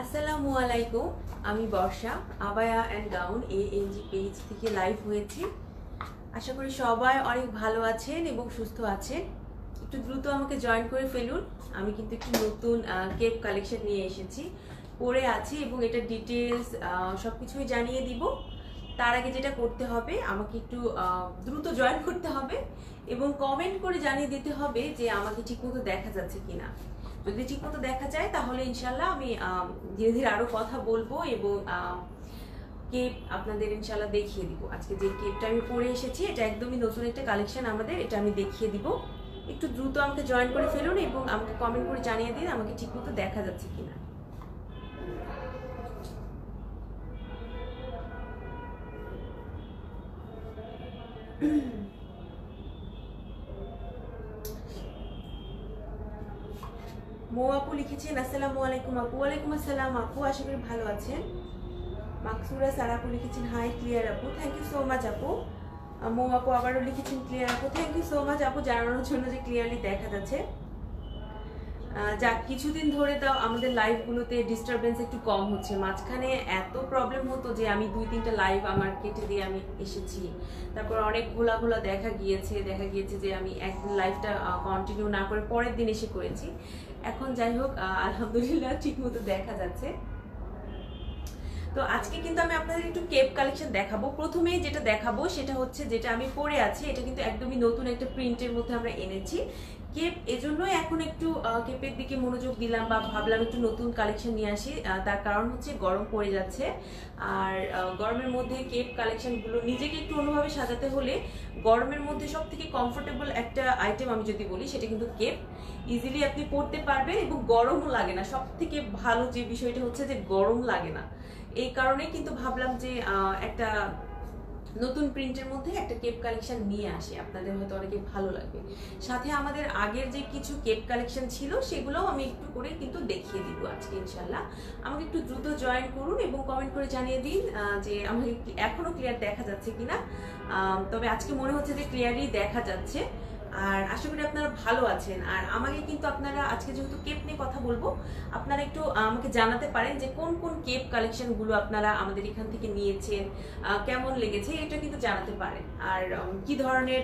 আসসালামু আলাইকুম। আমি বর্ষা আবায়া অ্যান্ড গাউন ANG পেজ থেকে লাইভ হয়েছি। আশা করি সবাই অনেক ভালো আছেন এবং সুস্থ আছেন। একটু দ্রুত আমাকে জয়েন করে ফেলুন। আমি কিন্তু একটু নতুন কেপ কালেকশন নিয়ে এসেছি, পরে আছি এবং এটা ডিটেলস সব কিছুই জানিয়ে দিব। তার আগে যেটা করতে হবে, আমাকে একটু দ্রুত জয়েন করতে হবে এবং কমেন্ট করে জানিয়ে দিতে হবে যে আমাকে ঠিকমতো দেখা যাচ্ছে কিনা। যদি ঠিকমতো দেখা যায় তাহলে ইনশাল্লাহ আমি ধীরে ধীরে আরো কথা বলবো এবং কেপ আপনাদের ইনশাল্লাহ দেখিয়ে দিব। আজকে যে কেপটা আমি পরে এসেছি এটা একদমই নতুন একটা কালেকশন আমাদের, এটা আমি দেখিয়ে দিব। একটু দ্রুত আমাকে জয়েন করে ফেলুন এবং আমাকে কমেন্ট করে জানিয়ে দিন আমাকে ঠিকমতো দেখা যাচ্ছে কিনা। মৌ আপু লিখেছেন আসসালামু আলাইকুম আপু। ওয়ালাইকুম আসসালাম আপু, আশা করি ভালো আছেন। মাকসুরা সারা আপু লিখেছেন হাই ক্লিয়ার আপু, থ্যাংক ইউ সো মাচ আপু। মৌ আপু আবারও লিখেছেন ক্লিয়ার আপু, থ্যাংক ইউ সো মাচ আপু জানানোর জন্য যে ক্লিয়ারলি দেখা যাচ্ছে। যাক, কিছুদিন ধরে তাও আমাদের লাইভগুলোতে ডিস্টারবেন্স একটু কম হচ্ছে। মাঝখানে এত প্রবলেম হতো যে আমি 2-3টা লাইভ আমার কেটে দিয়ে আমি এসেছি, তারপর অনেক ঘোলা ঘোলা দেখা গিয়েছে যে আমি একদিন লাইভটা কন্টিনিউ না করে পরের দিন এসে করেছি। এখন যাই হোক, আলহামদুলিল্লাহ ঠিক মতো দেখা যাচ্ছে। তো আজকে কিন্তু আমি আপনাদের একটু কেপ কালেকশন দেখাবো। প্রথমেই যেটা দেখাবো সেটা হচ্ছে যেটা আমি পরে আছি, এটা কিন্তু একদমই নতুন একটা প্রিন্টের মধ্যে আমরা এনেছি কেপ। এজন্যই এখন একটু কেপের দিকে মনোযোগ দিলাম বা ভাবলাম একটু নতুন কালেকশন নিয়ে আসি। তার কারণ হচ্ছে গরম পড়ে যাচ্ছে, আর গরমের মধ্যে কেপ কালেকশনগুলো নিজেকে একটু অন্যভাবে সাজাতে হলে গরমের মধ্যে সব থেকে কমফোর্টেবল একটা আইটেম আমি যদি বলি সেটা কিন্তু কেপ। ইজিলি আপনি পরতে পারবেন এবং গরমও লাগে না। সব থেকে ভালো যে বিষয়টা হচ্ছে যে গরম লাগে না। এই কারণে কিন্তু ভাবলাম যে একটা নতুন প্রিন্টের মধ্যে একটা কেপ কালেকশন নিয়ে আসি, আপনাদের হয়তো অনেকে ভালো লাগবে। সাথে আমাদের আগের যে কিছু কেপ কালেকশন ছিল সেগুলোও আমি একটু করে কিন্তু দেখিয়ে দিব আজকে ইনশাল্লাহ। আমাকে একটু দ্রুত জয়েন করুন এবং কমেন্ট করে জানিয়ে দিন যে আমাকে এখনো ক্লিয়ার দেখা যাচ্ছে কিনা। তবে আজকে মনে হচ্ছে যে ক্লিয়ারলি দেখা যাচ্ছে, আর আশা করি আপনারা ভালো আছেন। আর আমাকে কিন্তু আপনারা আজকে যেহেতু কেপ নিয়ে কথা বলবো, আপনারা একটু আমাকে জানাতে পারেন যে কোন কোন কেপ কালেকশন গুলো আপনারা আমাদের এখান থেকে নিয়েছেন, কেমন লেগেছে এটা কিন্তু জানাতে পারেন। আর কি ধরনের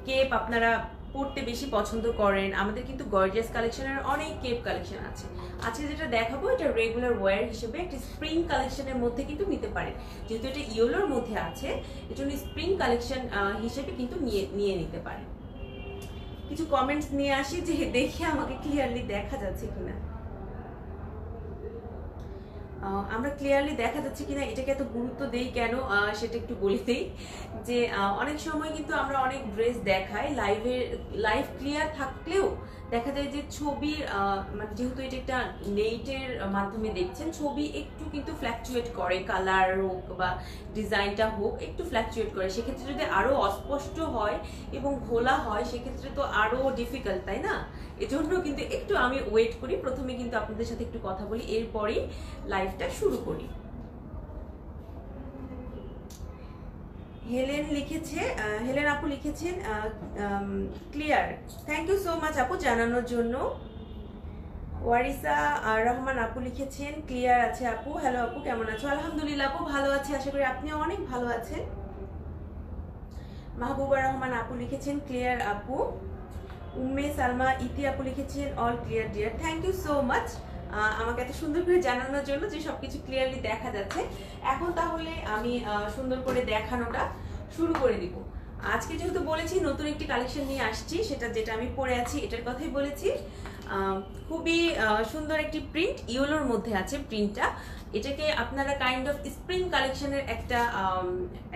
কেপ আপনারা পড়তে বেশি পছন্দ করেন। আমাদের কিন্তু গর্জিয়াস কালেকশনের অনেক কেপ কালেকশন আছে। আজকে যেটা দেখাবো এটা রেগুলার ওয়্যার হিসেবে একটা স্প্রিং কালেকশনের মধ্যে কিন্তু নিতে পারেন। যেহেতু এটা ইয়েলোর মধ্যে আছে, এজন্য স্প্রিং কালেকশন হিসেবে কিন্তু নিয়ে নিতে পারেন। কিছু কমেন্টস নিয়ে আসি যে দেখে আমাকে ক্লিয়ারলি দেখা যাচ্ছে কিনা। আমরা ক্লিয়ারলি দেখা যাচ্ছে কিনা এটাকে এত গুরুত্ব দেই কেন সেটা একটু বলে দেই। যে অনেক সময় কিন্তু আমরা অনেক ড্রেস দেখাই লাইভ ক্লিয়ার থাকলেও দেখা যায় যে ছবির মানে যেহেতু এটা একটা নেটের মাধ্যমে দেখছেন, ছবি একটু কিন্তু ফ্ল্যাকচুয়েট করে, কালার হোক বা ডিজাইনটা হোক একটু ফ্ল্যাকচুয়েট করে। সেক্ষেত্রে যদি আরো অস্পষ্ট হয় এবং ঘোলা হয় সেক্ষেত্রে তো আরো ডিফিকাল্ট, তাই না? এজন্য কিন্তু একটু আমি ওয়েট করি, প্রথমে কিন্তু আপনাদের সাথে একটু কথা বলি, এরপরেই লাইভটা শুরু করি। হেলেন আপু লিখেছেন clear, thank you so much আপু জানানোর জন্য। ওয়ারিসা রহমান আপু লিখেছেন ক্লিয়ার আছে আপু। হ্যালো আপু, কেমন আছো? আলহামদুলিল্লাহ আপু ভালো আছি, আশা করি আপনিও অনেক ভালো আছেন। মাহবুবা রহমান আপু লিখেছেন ক্লিয়ার আপু। উম্মে সালমা ইতি আপু লিখেছেন all clear dear, thank you so much আমাকে এত সুন্দর করে জানানোর জন্য যে সবকিছু ক্লিয়ারলি দেখা যাচ্ছে। এখন তাহলে আমি সুন্দর করে দেখানোটা শুরু করে দিব। আজকে যেহেতু বলেছি নতুন একটি কালেকশন নিয়ে আসছি, সেটা যেটা আমি পরে আছি এটার কথাই বলেছি। খুবই সুন্দর একটি প্রিন্ট, ইয়েলোর মধ্যে আছে প্রিন্টটা। এটাকে আপনারা কাইন্ড অফ স্প্রিং কালেকশনের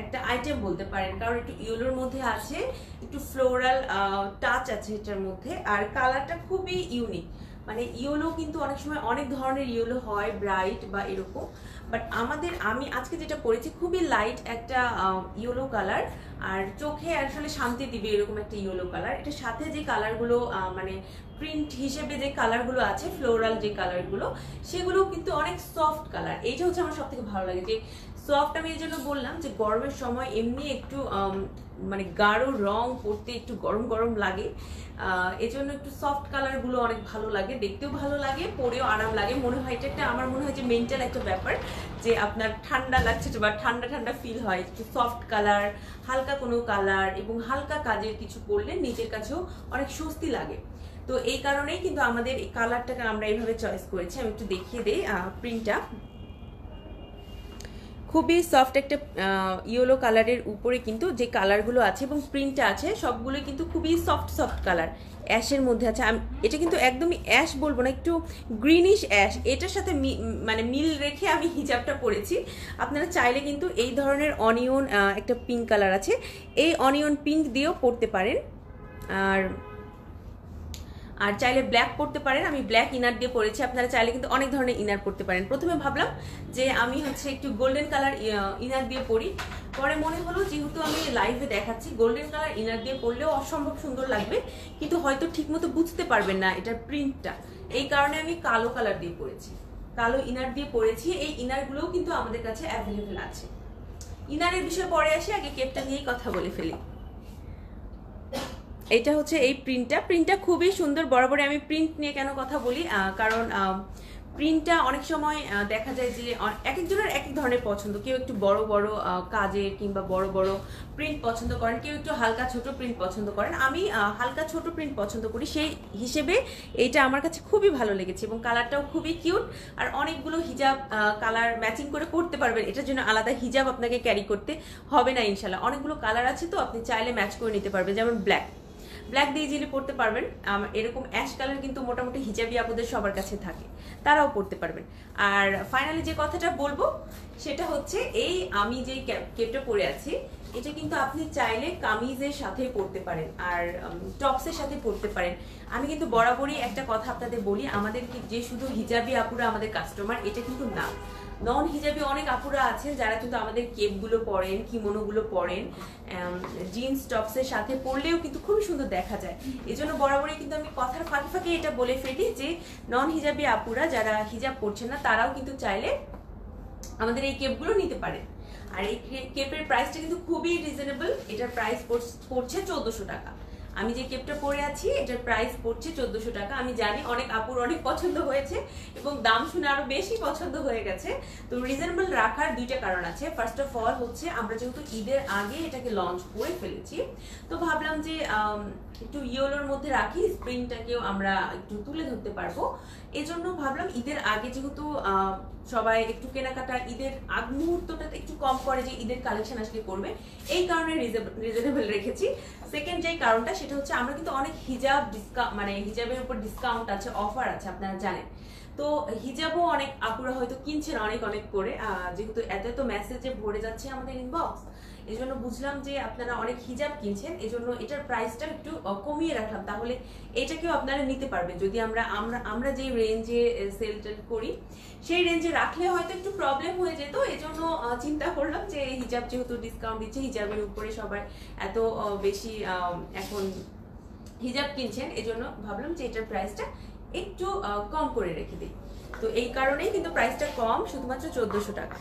একটা আইটেম বলতে পারেন, কারণ একটু ইয়েলোর মধ্যে আছে, একটু ফ্লোরাল টাচ আছে এটার মধ্যে, আর কালারটা খুবই ইউনিক। মানে ইয়েলো কিন্তু অনেক সময় অনেক ধরনের ইয়েলো হয়, ব্রাইট বা এরকম, বাট আমি আজকে যেটা পরেছি খুবই লাইট একটা ইয়েলো কালার, আর চোখে আসলে শান্তি দিবে এরকম একটা ইয়েলো কালার। এটার সাথে যে কালারগুলো মানে প্রিন্ট হিসেবে যে কালারগুলো আছে, ফ্লোরাল যে কালারগুলো, সেগুলো কিন্তু অনেক সফট কালার। এইটা হচ্ছে আমার সব থেকে ভালো লাগে, যে সফট আমি এই জন্য বললাম যে গরমের সময় এমনি একটু মানে গাঢ় রং পরতে একটু গরম গরম লাগে, এজন্য একটু সফট কালারগুলো অনেক ভালো লাগে, দেখতেও ভালো লাগে, পরেও আরাম লাগে। মনে হয় এটা একটা, আমার মনে হয় যে মেন্টাল একটা ব্যাপার, যে আপনার ঠান্ডা লাগছে বা ঠান্ডা ঠান্ডা ফিল হয়, একটু সফট কালার, হালকা কোনো কালার এবং হালকা কাজের কিছু পরলে নিজের কাছেও অনেক স্বস্তি লাগে। তো এই কারণেই কিন্তু আমাদের এই কালারটাকে আমরা এইভাবে চয়েস করেছি। আমি একটু দেখিয়ে দিই প্রিন্টটা। খুবই সফট একটা ইয়েলো কালারের উপরে কিন্তু যে কালারগুলো আছে এবং প্রিন্টটা আছে সবগুলো কিন্তু খুবই সফট সফট কালার, অ্যাশের মধ্যে আছে। এটা কিন্তু একদমই অ্যাশ বলবো না, একটু গ্রিনিশ অ্যাশ, এটার সাথে মানে মিল রেখে আমি হিজাবটা পরেছি। আপনারা চাইলে কিন্তু এই ধরনের অনিয়ন একটা পিঙ্ক কালার আছে, এই অনিয়ন পিঙ্ক দিয়েও পরতে পারেন, আর চাইলে ব্ল্যাক পরতে পারেন। আমি ব্ল্যাক ইনার দিয়ে পরেছি, আপনারা চাইলে কিন্তু অনেক ধরনের ইনার পরতে পারেন। প্রথমে ভাবলাম যে আমি হচ্ছে একটু গোল্ডেন কালার ইনার দিয়ে পরি, পরে মনে হলো যেহেতু আমি লাইভে দেখাচ্ছি গোল্ডেন কালার ইনার দিয়ে পরলেও অসম্ভব সুন্দর লাগবে, কিন্তু হয়তো ঠিকমতো বুঝতে পারবেন না এটার প্রিন্টটা, এই কারণে আমি কালো কালার দিয়ে পরেছি, কালো ইনার দিয়ে পরেছি। এই ইনারগুলোও কিন্তু আমাদের কাছে অ্যাভেলেবেল আছে। ইনারের বিষয়ে পরে আসি, আগে কেপটা নিয়েই কথা বলে ফেলি। এটা হচ্ছে এই প্রিন্টটা খুবই সুন্দর। বরাবরই আমি প্রিন্ট নিয়ে কেন কথা বলি, কারণ প্রিন্টটা অনেক সময় দেখা যায় যে এক একজনের এক এক ধরনের পছন্দ, কেউ একটু বড় বড় কাজের কিংবা বড় বড় প্রিন্ট পছন্দ করেন, কেউ একটু হালকা ছোট প্রিন্ট পছন্দ করেন। আমি হালকা ছোট প্রিন্ট পছন্দ করি, সেই হিসেবে এইটা আমার কাছে খুবই ভালো লেগেছে এবং কালারটাও খুবই কিউট। আর অনেকগুলো হিজাব কালার ম্যাচিং করে পরতে পারবেন, এটার জন্য আলাদা হিজাব আপনাকে ক্যারি করতে হবে না ইনশাল্লাহ। অনেকগুলো কালার আছে, তো আপনি চাইলে ম্যাচ করে নিতে পারবেন। যেমন ব্ল্যাক দিয়ে ইজিলি পরতে পারবেন। এরকম অ্যাশ কালার কিন্তু মোটামুটি হিজাবি আপুদের সবার কাছে থাকে, তারাও পরতে পারবেন। আর ফাইনালি যে কথাটা বলবো সেটা হচ্ছে এই আমি যে কেপটা পরে আছি, এটা কিন্তু আপনি চাইলে কামিজের সাথে পরতে পারেন আর টপসের সাথে পরতে পারেন। আমি কিন্তু বরাবরই একটা কথা আপনাদের বলি, আমাদের যে শুধু হিজাবি আপুরা আমাদের কাস্টমার এটা কিন্তু না, নন হিজাবি অনেক আপুরা আছেন যারা কিন্তু আমাদের কেপগুলো পরেন, কিমোনোগুলো পরেন, জিন্স টপসের সাথে পরলেও কিন্তু খুবই সুন্দর দেখা যায়। এজন্য বরাবরই কিন্তু আমি কথার ফাঁকে ফাঁকে এটা বলে ফেলি যে নন হিজাবি আপুরা যারা হিজাব পরছেন না তারাও কিন্তু চাইলে আমাদের এই কেপগুলো নিতে পারেন। আর এই কেপের প্রাইসটা কিন্তু খুবই রিজনেবল, এটার প্রাইস পড়ছে 1400 টাকা। আমি যে কেপটা পরে আছি এটার প্রাইস পড়ছে 1400 টাকা। আমি জানি অনেক আপুর অনেক পছন্দ হয়েছে এবং দাম শুনে আরো বেশি পছন্দ হয়ে গেছে। তো রিজনেবল রাখার দুইটা কারণ আছে। ফার্স্ট অফ অল হচ্ছে আমরা যেহেতু ঈদের আগে এটাকে লঞ্চ করে ফেলেছি, তো ভাবলাম যে একটু ইয়েলোর মধ্যে রাখি, স্প্রিংটাকেও আমরা একটু তুলে ধরতে পারবো। এজন্য ভাবলাম ঈদের আগে যেহেতু সবাই একটু কেনাকাটা ঈদের আগ মুহূর্তটাতে একটু কম করে, যে ঈদের কালেকশন আসলে করবে, এই কারণে রিজনেবল রেখেছি। সেকেন্ড যে কারণটা সেটা হচ্ছে আমরা কিন্তু অনেক হিজাব মানে হিজাবের উপর ডিসকাউন্ট আছে, অফার আছে, আপনারা জানেন। তো হিজাবও অনেক আপুরা হয়তো কিনছেন অনেক অনেক করে, যেহেতু এত মেসেজে ভরে যাচ্ছে আমাদের ইনবক্স, এই জন্য বুঝলাম যে আপনারা অনেক হিজাব কিনছেন, এজন্য এটার প্রাইসটা একটু কমিয়ে রাখলাম, তাহলে এটাকেও আপনারা নিতে পারবেন। যদি আমরা যে রেঞ্জে সেল করি সেই রেঞ্জে রাখলে হয়তো একটু প্রবলেম হয়ে যেত, এজন্য চিন্তা করলাম যে হিজাব যেহেতু ডিসকাউন্ট দিচ্ছে, হিজাবের উপরে সবাই এত বেশি এখন হিজাব কিনছেন, এজন্য ভাবলাম যে এটার প্রাইসটা একটু কম করে রেখে দিই। তো এই কারণেই কিন্তু প্রাইসটা কম, শুধুমাত্র 1400 টাকা।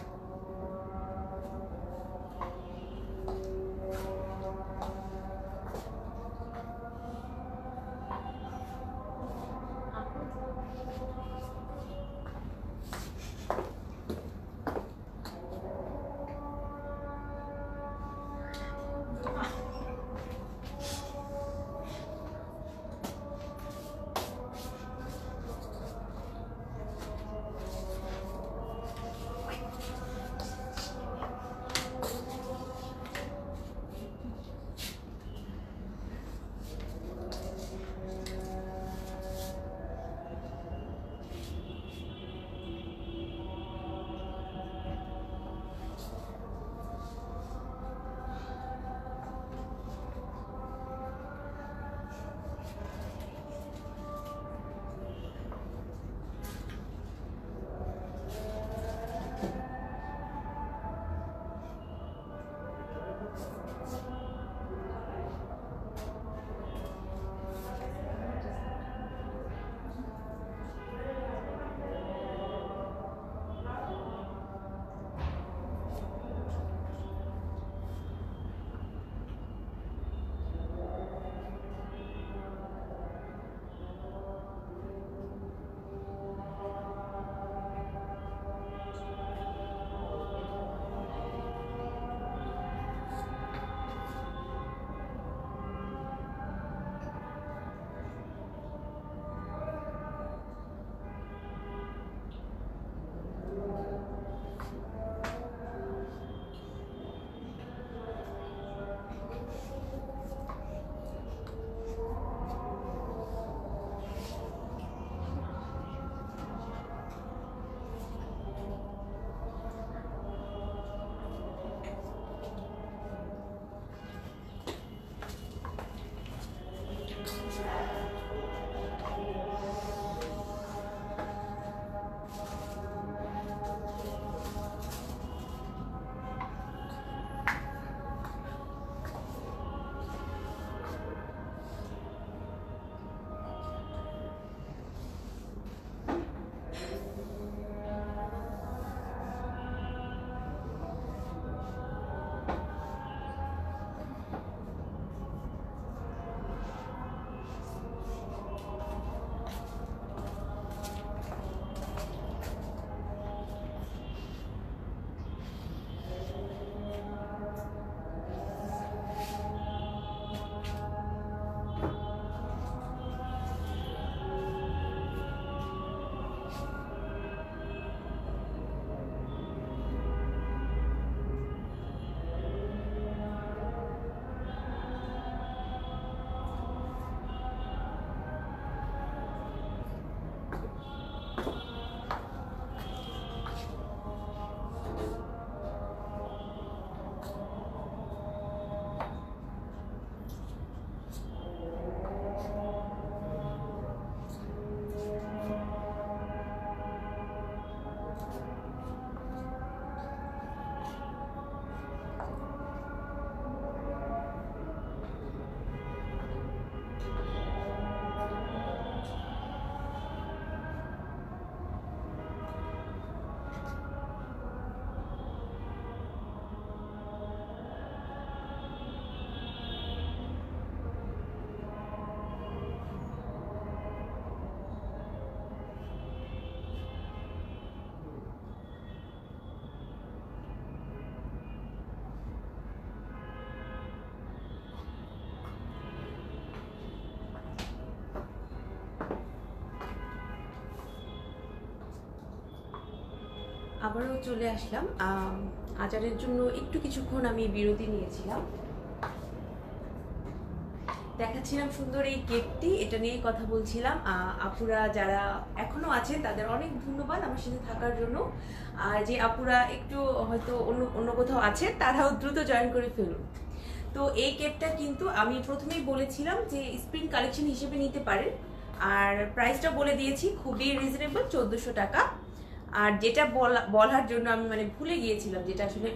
আবারও চলে আসলাম। আচারের জন্য একটু কিছুক্ষণ আমি বিরতি নিয়েছিলাম। দেখাচ্ছিলাম সুন্দর এই কেকটি, এটা নিয়ে কথা বলছিলাম। আপুরা যারা এখনো আছেন তাদের অনেক ধন্যবাদ আমার সাথে থাকার জন্য। আর যে আপুরা একটু হয়তো অন্য কোথাও আছেন তারাও দ্রুত জয়েন করে ফেলুন। তো এই কেকটা কিন্তু আমি প্রথমেই বলেছিলাম যে স্প্রিং কালেকশন হিসেবে নিতে পারেন, আর প্রাইসটা বলে দিয়েছি, খুবই রিজনেবল, 1400 টাকা। আর যেটা বলার জন্য আমি মানে ভুলে গিয়েছিলাম, যেটা আসলে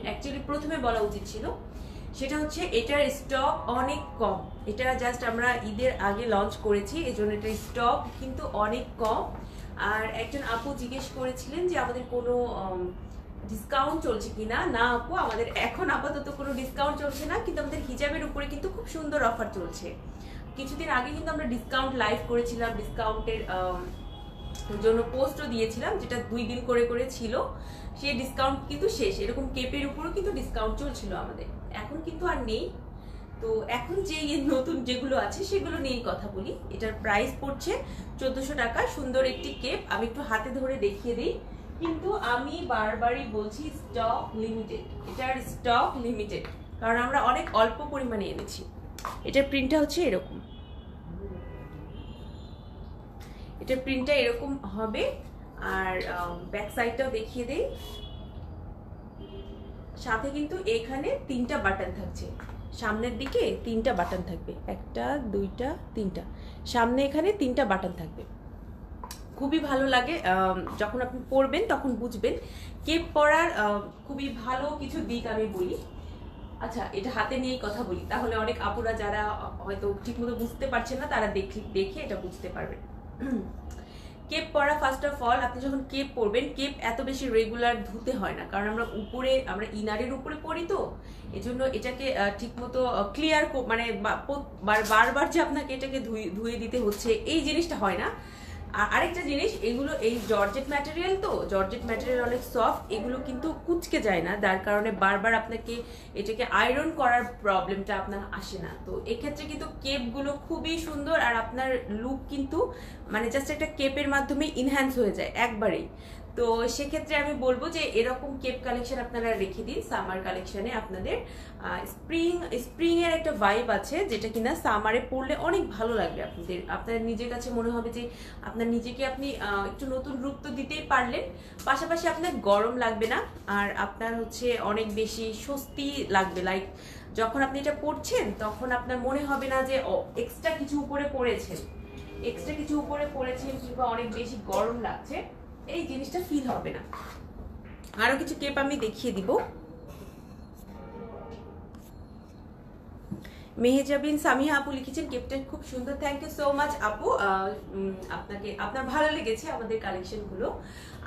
অ্যাকচুয়ালি প্রথমে বলা উচিত ছিল, সেটা হচ্ছে এটার স্টক অনেক কম। এটা জাস্ট আমরা ঈদের আগে লঞ্চ করেছি, এজন্য এটার স্টক কিন্তু অনেক কম। আর একজন আপু জিজ্ঞেস করেছিলেন যে আমাদের কোনো ডিসকাউন্ট চলছে কিনা। না আপু, আমাদের এখন আপাতত কোনো ডিসকাউন্ট চলছে না, কিন্তু আমাদের হিজাবের উপরে কিন্তু খুব সুন্দর অফার চলছে। কিছুদিন আগে কিন্তু আমরা ডিসকাউন্ট লাইভ করেছিলাম, ডিসকাউন্টের জন্য পোস্টও দিয়েছিলাম, যেটা 2 দিন করে করে ছিল। সেই ডিসকাউন্ট কিন্তু শেষ। এরকম কেপের উপরও কিন্তু ডিসকাউন্ট চলছিল আমাদের, এখন কিন্তু আর নেই। তো এখন যে নতুন যেগুলো আছে সেগুলো নিয়েই কথা বলি। এটার প্রাইস পড়ছে 1400 টাকা। সুন্দর একটি কেপ, আমি একটু হাতে ধরে দেখিয়ে দিই। কিন্তু আমি বারবারই বলছি স্টক লিমিটেড, এটার স্টক লিমিটেড, কারণ আমরা অনেক অল্প পরিমাণে এনেছি। এটার প্রিন্টটা হচ্ছে এরকম, এটার প্রিন্টটা এরকম হবে। আর ব্যাক সাইডটাও দেখিয়ে দেই। সাথে কিন্তু এখানে 3টা বাটন থাকছে, সামনের দিকে 3টা বাটন থাকবে, 1টা 2টা 3টা, সামনে এখানে 3টা বাটন থাকবে। খুবই ভালো লাগে, যখন আপনি পরবেন তখন বুঝবেন। কেপ পরার খুবই ভালো কিছু দিক আমি বলি। আচ্ছা, এটা হাতে নিয়েই কথা বলি, তাহলে অনেক আপুরা যারা হয়তো ঠিকমতো বুঝতে পারছেন না তারা দেখে এটা বুঝতে পারবেন। কেপ পরা, ফার্স্ট অফ অল আপনি যখন কেপ পরবেন, কেপ এত বেশি রেগুলার ধুতে হয় না, কারণ আমরা ইনারের উপরে পরি, তো এজন্য এটাকে ঠিকমতো ক্লিয়ার মানে বারবার যে আপনাকে এটাকে ধুয়ে দিতে হচ্ছে এই জিনিসটা হয় না। আর আরেকটা জিনিস, এগুলো এই জর্জেট ম্যাটেরিয়াল, তো জর্জেট ম্যাটেরিয়াল অনেক সফট, এগুলো কিন্তু কুচকে যায় না, যার কারণে বারবার আপনাকে এটাকে আয়রন করার প্রবলেমটা আপনার আসে না। তো এক্ষেত্রে কিন্তু কেপগুলো খুবই সুন্দর, আর আপনার লুক কিন্তু মানে জাস্ট একটা কেপের মাধ্যমে ইনহ্যান্স হয়ে যায় একবারেই। তো সেক্ষেত্রে আমি বলবো যে এরকম কেপ কালেকশন আপনারা রেখে দিন সামার কালেকশনে। আপনাদের স্প্রিং এর একটা ভাইব আছে, যেটা কিনা সামারে পরলে অনেক ভালো লাগবে আপনার নিজের কাছে মনে হবে যে আপনার নিজেকে আপনি একটু নতুন রূপ তো দিতেই পারলেন, পাশাপাশি আপনার গরম লাগবে না, আর আপনার হচ্ছে অনেক বেশি স্বস্তি লাগবে। লাইক যখন আপনি এটা পরছেন তখন আপনার মনে হবে না যে এক্সট্রা কিছু উপরে পরেছেন কিংবা অনেক বেশি গরম লাগছে, এই জিনিসটা ফিল হবে না। আরো কিছু কেপ আমি দেখিয়ে দিব। মেহেজাবিন সামিহা আপু লিখেছেন কেপটা খুব সুন্দর, থ্যাংক ইউ সো মাচ আপু। আপনার ভালো লেগেছে আমাদের কালেকশন গুলো।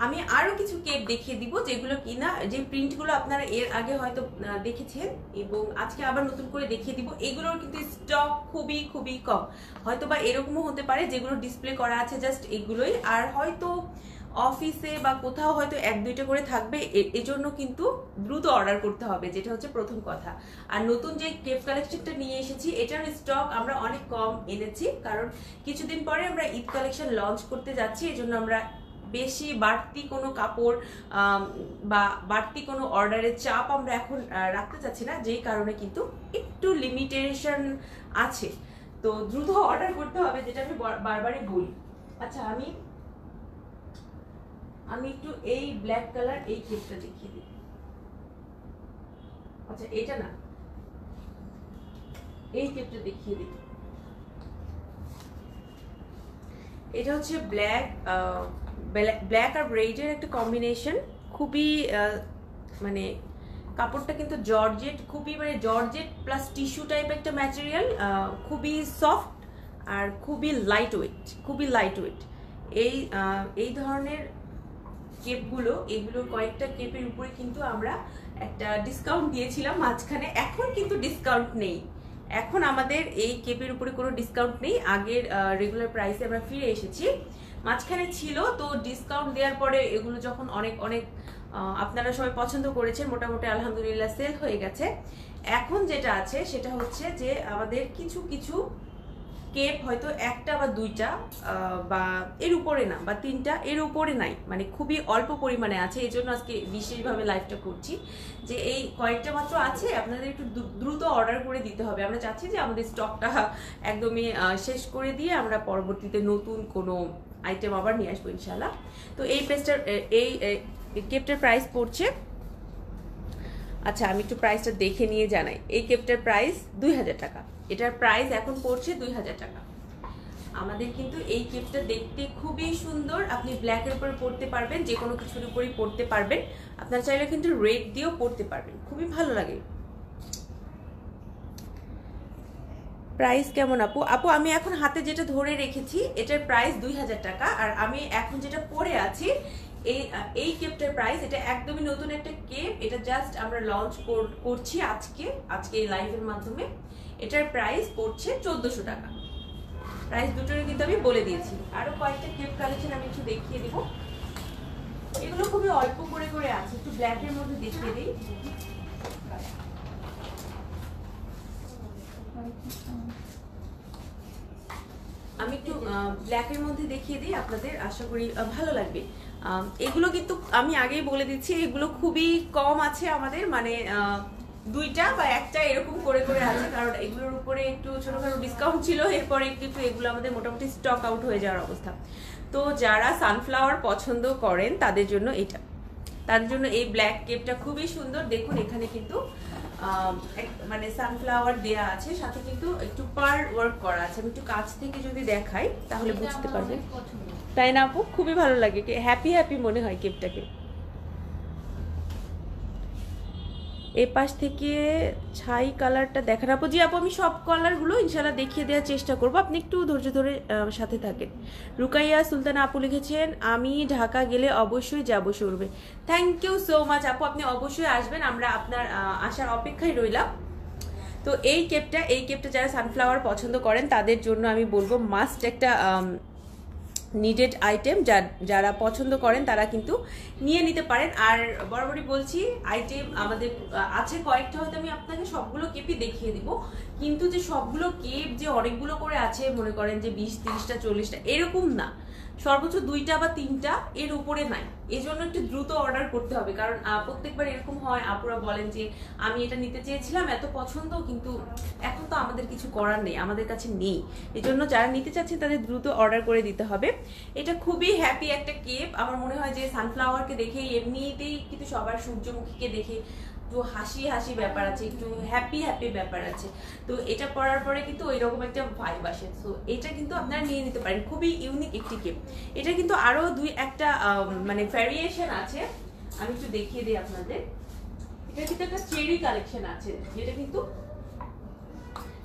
আমি আরো কিছু কেপ দেখিয়ে দিব, যেগুলো কিনা যে প্রিন্ট গুলো আপনারা এর আগে হয়তো দেখেছেন, এবং আজকে আবার নতুন করে দেখিয়ে দিব। এগুলোর কিন্তু স্টক খুবই খুবই কম, হয়তো বা এরকমও হতে পারে যেগুলো ডিসপ্লে করা আছে জাস্ট এগুলোই, আর হয়তো অফিসে বা কোথাও হয়তো 1-2টা করে থাকবে, এজন্য কিন্তু দ্রুত অর্ডার করতে হবে, যেটা হচ্ছে প্রথম কথা। আর নতুন যে কেপ কালেকশনটা নিয়ে এসেছি, এটার স্টক আমরা অনেক কম এনেছি, কারণ কিছুদিন পরে আমরা ঈদ কালেকশন লঞ্চ করতে যাচ্ছি, এজন্য আমরা বেশি বাড়তি কোনো কাপড় বা বাড়তি কোনো অর্ডারের চাপ আমরা এখন রাখতে চাচ্ছি না, যেই কারণে কিন্তু একটু লিমিটেশন আছে। তো দ্রুত অর্ডার করতে হবে, যেটা আমি বারবারই বলি। আচ্ছা, আমি একটু এই ব্ল্যাক কালার এই কেপটা দেখিয়ে দিই। আচ্ছা, এটা না, এই কেপটা দেখিয়ে দিই। এটা হচ্ছে ব্ল্যাক আর ব্রেইডের একটা কম্বিনেশন, খুবই মানে কাপড়টা কিন্তু জর্জেট, খুবই মানে জর্জেট প্লাস টিস্যু টাইপ একটা ম্যাটেরিয়াল, খুবই সফট আর খুবই লাইট ওয়েট। এই ধরনের কেপগুলো, এগুলোর কয়েকটা কেপের উপরে কিন্তু আমরা একটা ডিসকাউন্ট দিয়েছিলাম মাঝখানে, এখন কিন্তু ডিসকাউন্ট নেই। এখন আমাদের এই কেপের উপরে কোনো ডিসকাউন্ট নেই, আগের রেগুলার প্রাইসে আমরা ফিরে এসেছি। মাঝখানে ছিল, তো ডিসকাউন্ট দেওয়ার পরে এগুলো যখন অনেক আপনারা সবাই পছন্দ করেছেন, মোটামুটি আলহামদুলিল্লাহ সেল হয়ে গেছে। এখন যেটা আছে সেটা হচ্ছে যে আমাদের কিছু কেপ হয়তো একটা বা দুইটা বা এর উপরে না, বা তিনটা এর উপরে নাই, মানে খুবই অল্প পরিমাণে আছে। এই জন্য আজকে বিশেষভাবে লাইভটা করছি যে এই কয়েকটা মাত্র আছে, আপনাদের একটু দ্রুত অর্ডার করে দিতে হবে। আমরা চাচ্ছি যে আমাদের স্টকটা একদমই শেষ করে দিয়ে আমরা পরবর্তীতে নতুন কোনো আইটেম আবার নিয়ে আসবো ইনশাল্লাহ। তো এই পেজটার এই কেপটার প্রাইস পড়ছে, আচ্ছা আমি একটু প্রাইসটা দেখে নিয়ে জানাই। এই কেপটার প্রাইস 2000 টাকা, এটার প্রাইস এখন পড়ছে 2000 টাকা। আমাদের কিন্তু এই কেপটা দেখতে খুবই সুন্দর, আপনি ব্ল্যাকের উপরে পরতে পারবেন, যে কোনো কিছুর উপরেই পরতে পারবেন। আপনার চাইলে কিন্তু রেড দিয়েও পরতে পারবেন, খুবই ভালো লাগে। প্রাইস কেমন আপু? আপু আমি এখন হাতে যেটা ধরে রেখেছি এটার প্রাইস 2000 টাকা, আর আমি এখন যেটা পরে আছি এই কেপটার প্রাইস, এটা একদমই নতুন একটা কেপ, এটা জাস্ট আমরা লঞ্চ করছি আজকে এই লাইভের মাধ্যমে। এটার প্রাইস পড়ছে 1400 টাকা। প্রাইস দুটোরই কিন্তু আমি বলে দিয়েছি। আরো কয়েকটা কেপ কালেকশন আমি একটু দেখিয়ে দিব, এগুলো খুবই অল্প করে করে আছে, একটু ব্ল্যাকের মধ্যে দেখিয়ে দিই। আমি একটু ব্ল্যাকের মধ্যে দেখিয়ে দিই আপনাদের, আশা করি ভালো লাগবে। এগুলো কিন্তু আমি আগেই বলে দিচ্ছি, এগুলো খুবই কম আছে আমাদের, মানে দুইটা বা একটা এরকম করে করে আছে, কারণ এগুলোর উপরে একটু ছোটখাটো ডিসকাউন্ট ছিল, এরপরে কিন্তু এগুলো আমাদের মোটামুটি স্টক আউট হয়ে যাওয়ার অবস্থা। তো যারা সানফ্লাওয়ার পছন্দ করেন তাদের জন্য তাদের জন্য এই ব্ল্যাক কেপটা খুবই সুন্দর। দেখুন এখানে কিন্তু মানে সানফ্লাওয়ার দেয়া আছে, সাথে কিন্তু একটু পার ওয়ার্ক করা আছে। আমি একটু কাছ থেকে যদি দেখাই তাহলে বুঝতে পারবেন, তাই না আপু? খুবই ভালো লাগে, হ্যাপি হ্যাপি মনে হয় কেপটাকে। এই পাশ থেকে ছাই কালারটা দেখান আপু। জি আপু আমি সব কালারগুলো ইনশাল্লাহ দেখিয়ে দেওয়ার চেষ্টা করবো, আপনি একটু ধৈর্য ধরে সাথে থাকেন। রুকাইয়া সুলতানা আপু লিখেছেন আমি ঢাকা গেলে অবশ্যই যাবো শোরুমে। থ্যাংক ইউ সো মাচ আপু, আপনি অবশ্যই আসবেন, আমরা আপনার আসার অপেক্ষায় রইলাম। তো এই কেপটা যারা সানফ্লাওয়ার পছন্দ করেন তাদের জন্য আমি বলবো মাস্ট একটা নিডেড আইটেম, যারা পছন্দ করেন তারা কিন্তু নিয়ে নিতে পারেন। আর বরাবরই বলছি আইটেম আমাদের আছে কয়েকটা, হয়তো আমি আপনাকে সবগুলো কেপই দেখিয়ে দিব, কিন্তু যে সবগুলো কেপ যে অনেকগুলো করে আছে মনে করেন যে 20, 30টা, 40টা এরকম না, সর্বোচ্চ 2টা বা 3টা এর উপরে নাই। এই জন্য একটু দ্রুত অর্ডার করতে হবে, কারণ প্রত্যেকবার এরকম হয় আপুরা বলেন যে আমি এটা নিতে চেয়েছিলাম, এত পছন্দ, কিন্তু এখন তো আমাদের কিছু করার নেই, আমাদের কাছে নেই। এই জন্য যারা নিতে চাচ্ছেন তাদের দ্রুত অর্ডার করে দিতে হবে। এটা খুবই হ্যাপি একটা কেপ, আমার মনে হয় যে সানফ্লাওয়ারকে দেখেই এমনিতেই কিন্তু সবার সূর্যমুখীকে দেখে একটু হাসি হাসি ব্যাপার আছে, একটু হ্যাপি হ্যাপি ব্যাপার আছে। তো এটা পরার পরে কিন্তু ওই রকম একটা ভাইব আসে। তো এটা কিন্তু আপনারা নিয়ে নিতে পারেন, খুবই ইউনিক একটি কেপ। এটা কিন্তু আরো একটা মানে ভ্যারিয়েশন আছে, আমি একটু দেখিয়ে দিই আপনাদের। এটা কিন্তু একটা চেরি কালেকশন আছে,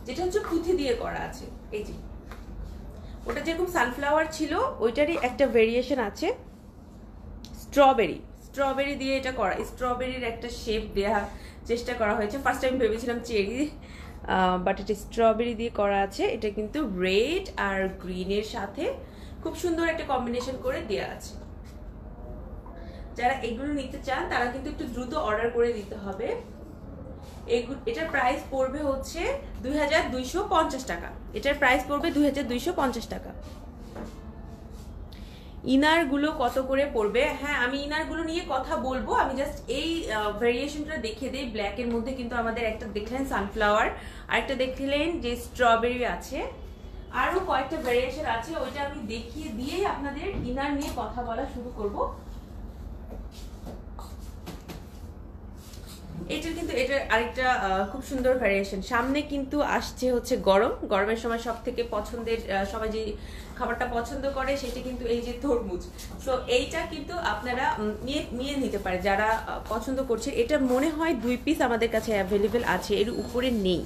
যেটা হচ্ছে পুঁথি দিয়ে করা আছে। এই যে ওটা যেরকম সানফ্লাওয়ার ছিল ওইটারই একটা ভেরিয়েশন আছে, স্ট্রবেরি দিয়ে এটা করা, স্ট্রবেরির একটা শেপ দেওয়ার চেষ্টা করা হয়েছে। ফার্স্ট টাইম ভেবেছিলাম চেরি, বাট এটা স্ট্রবেরি দিয়ে করা আছে। এটা কিন্তু রেড আর গ্রিনের সাথে খুব সুন্দর একটা কম্বিনেশন করে দেওয়া আছে। যারা এগুলো নিতে চান তারা কিন্তু একটু দ্রুত অর্ডার করে দিতে হবে। এটার প্রাইস পড়বে হচ্ছে 2250 টাকা। এটার প্রাইস পড়বে 2250 টাকা। ইনার গুলো কত করে পড়বে? হ্যাঁ আমি ইনার গুলো নিয়ে কথা বলবো, আমি জাস্ট এই ভেরিয়েশনটা দেখিয়ে দিই। ব্ল্যাকের মধ্যে কিন্তু আমাদের একটা দেখলেন সানফ্লাওয়ার, আরেকটা দেখলেন যে স্ট্রবেরি আছে, আরো কয়েকটা ভেরিয়েশন আছে, ওইটা আমি দেখিয়ে দিয়ে আপনাদের ইনার নিয়ে কথা বলা শুরু করব। এটার আরেকটা খুব সুন্দর ভ্যারিয়েশন। সামনে কিন্তু আসছে হচ্ছে গরমের সময় সব থেকে পছন্দের, সবাই যে খাবারটা পছন্দ করে সেটা কিন্তু এই যে তরমুজ। তো এইটা কিন্তু আপনারা নিয়ে নিতে পারে যারা পছন্দ করছে। এটা মনে হয় 2 পিস আমাদের কাছে অ্যাভেলেবেল আছে, এর উপরে নেই,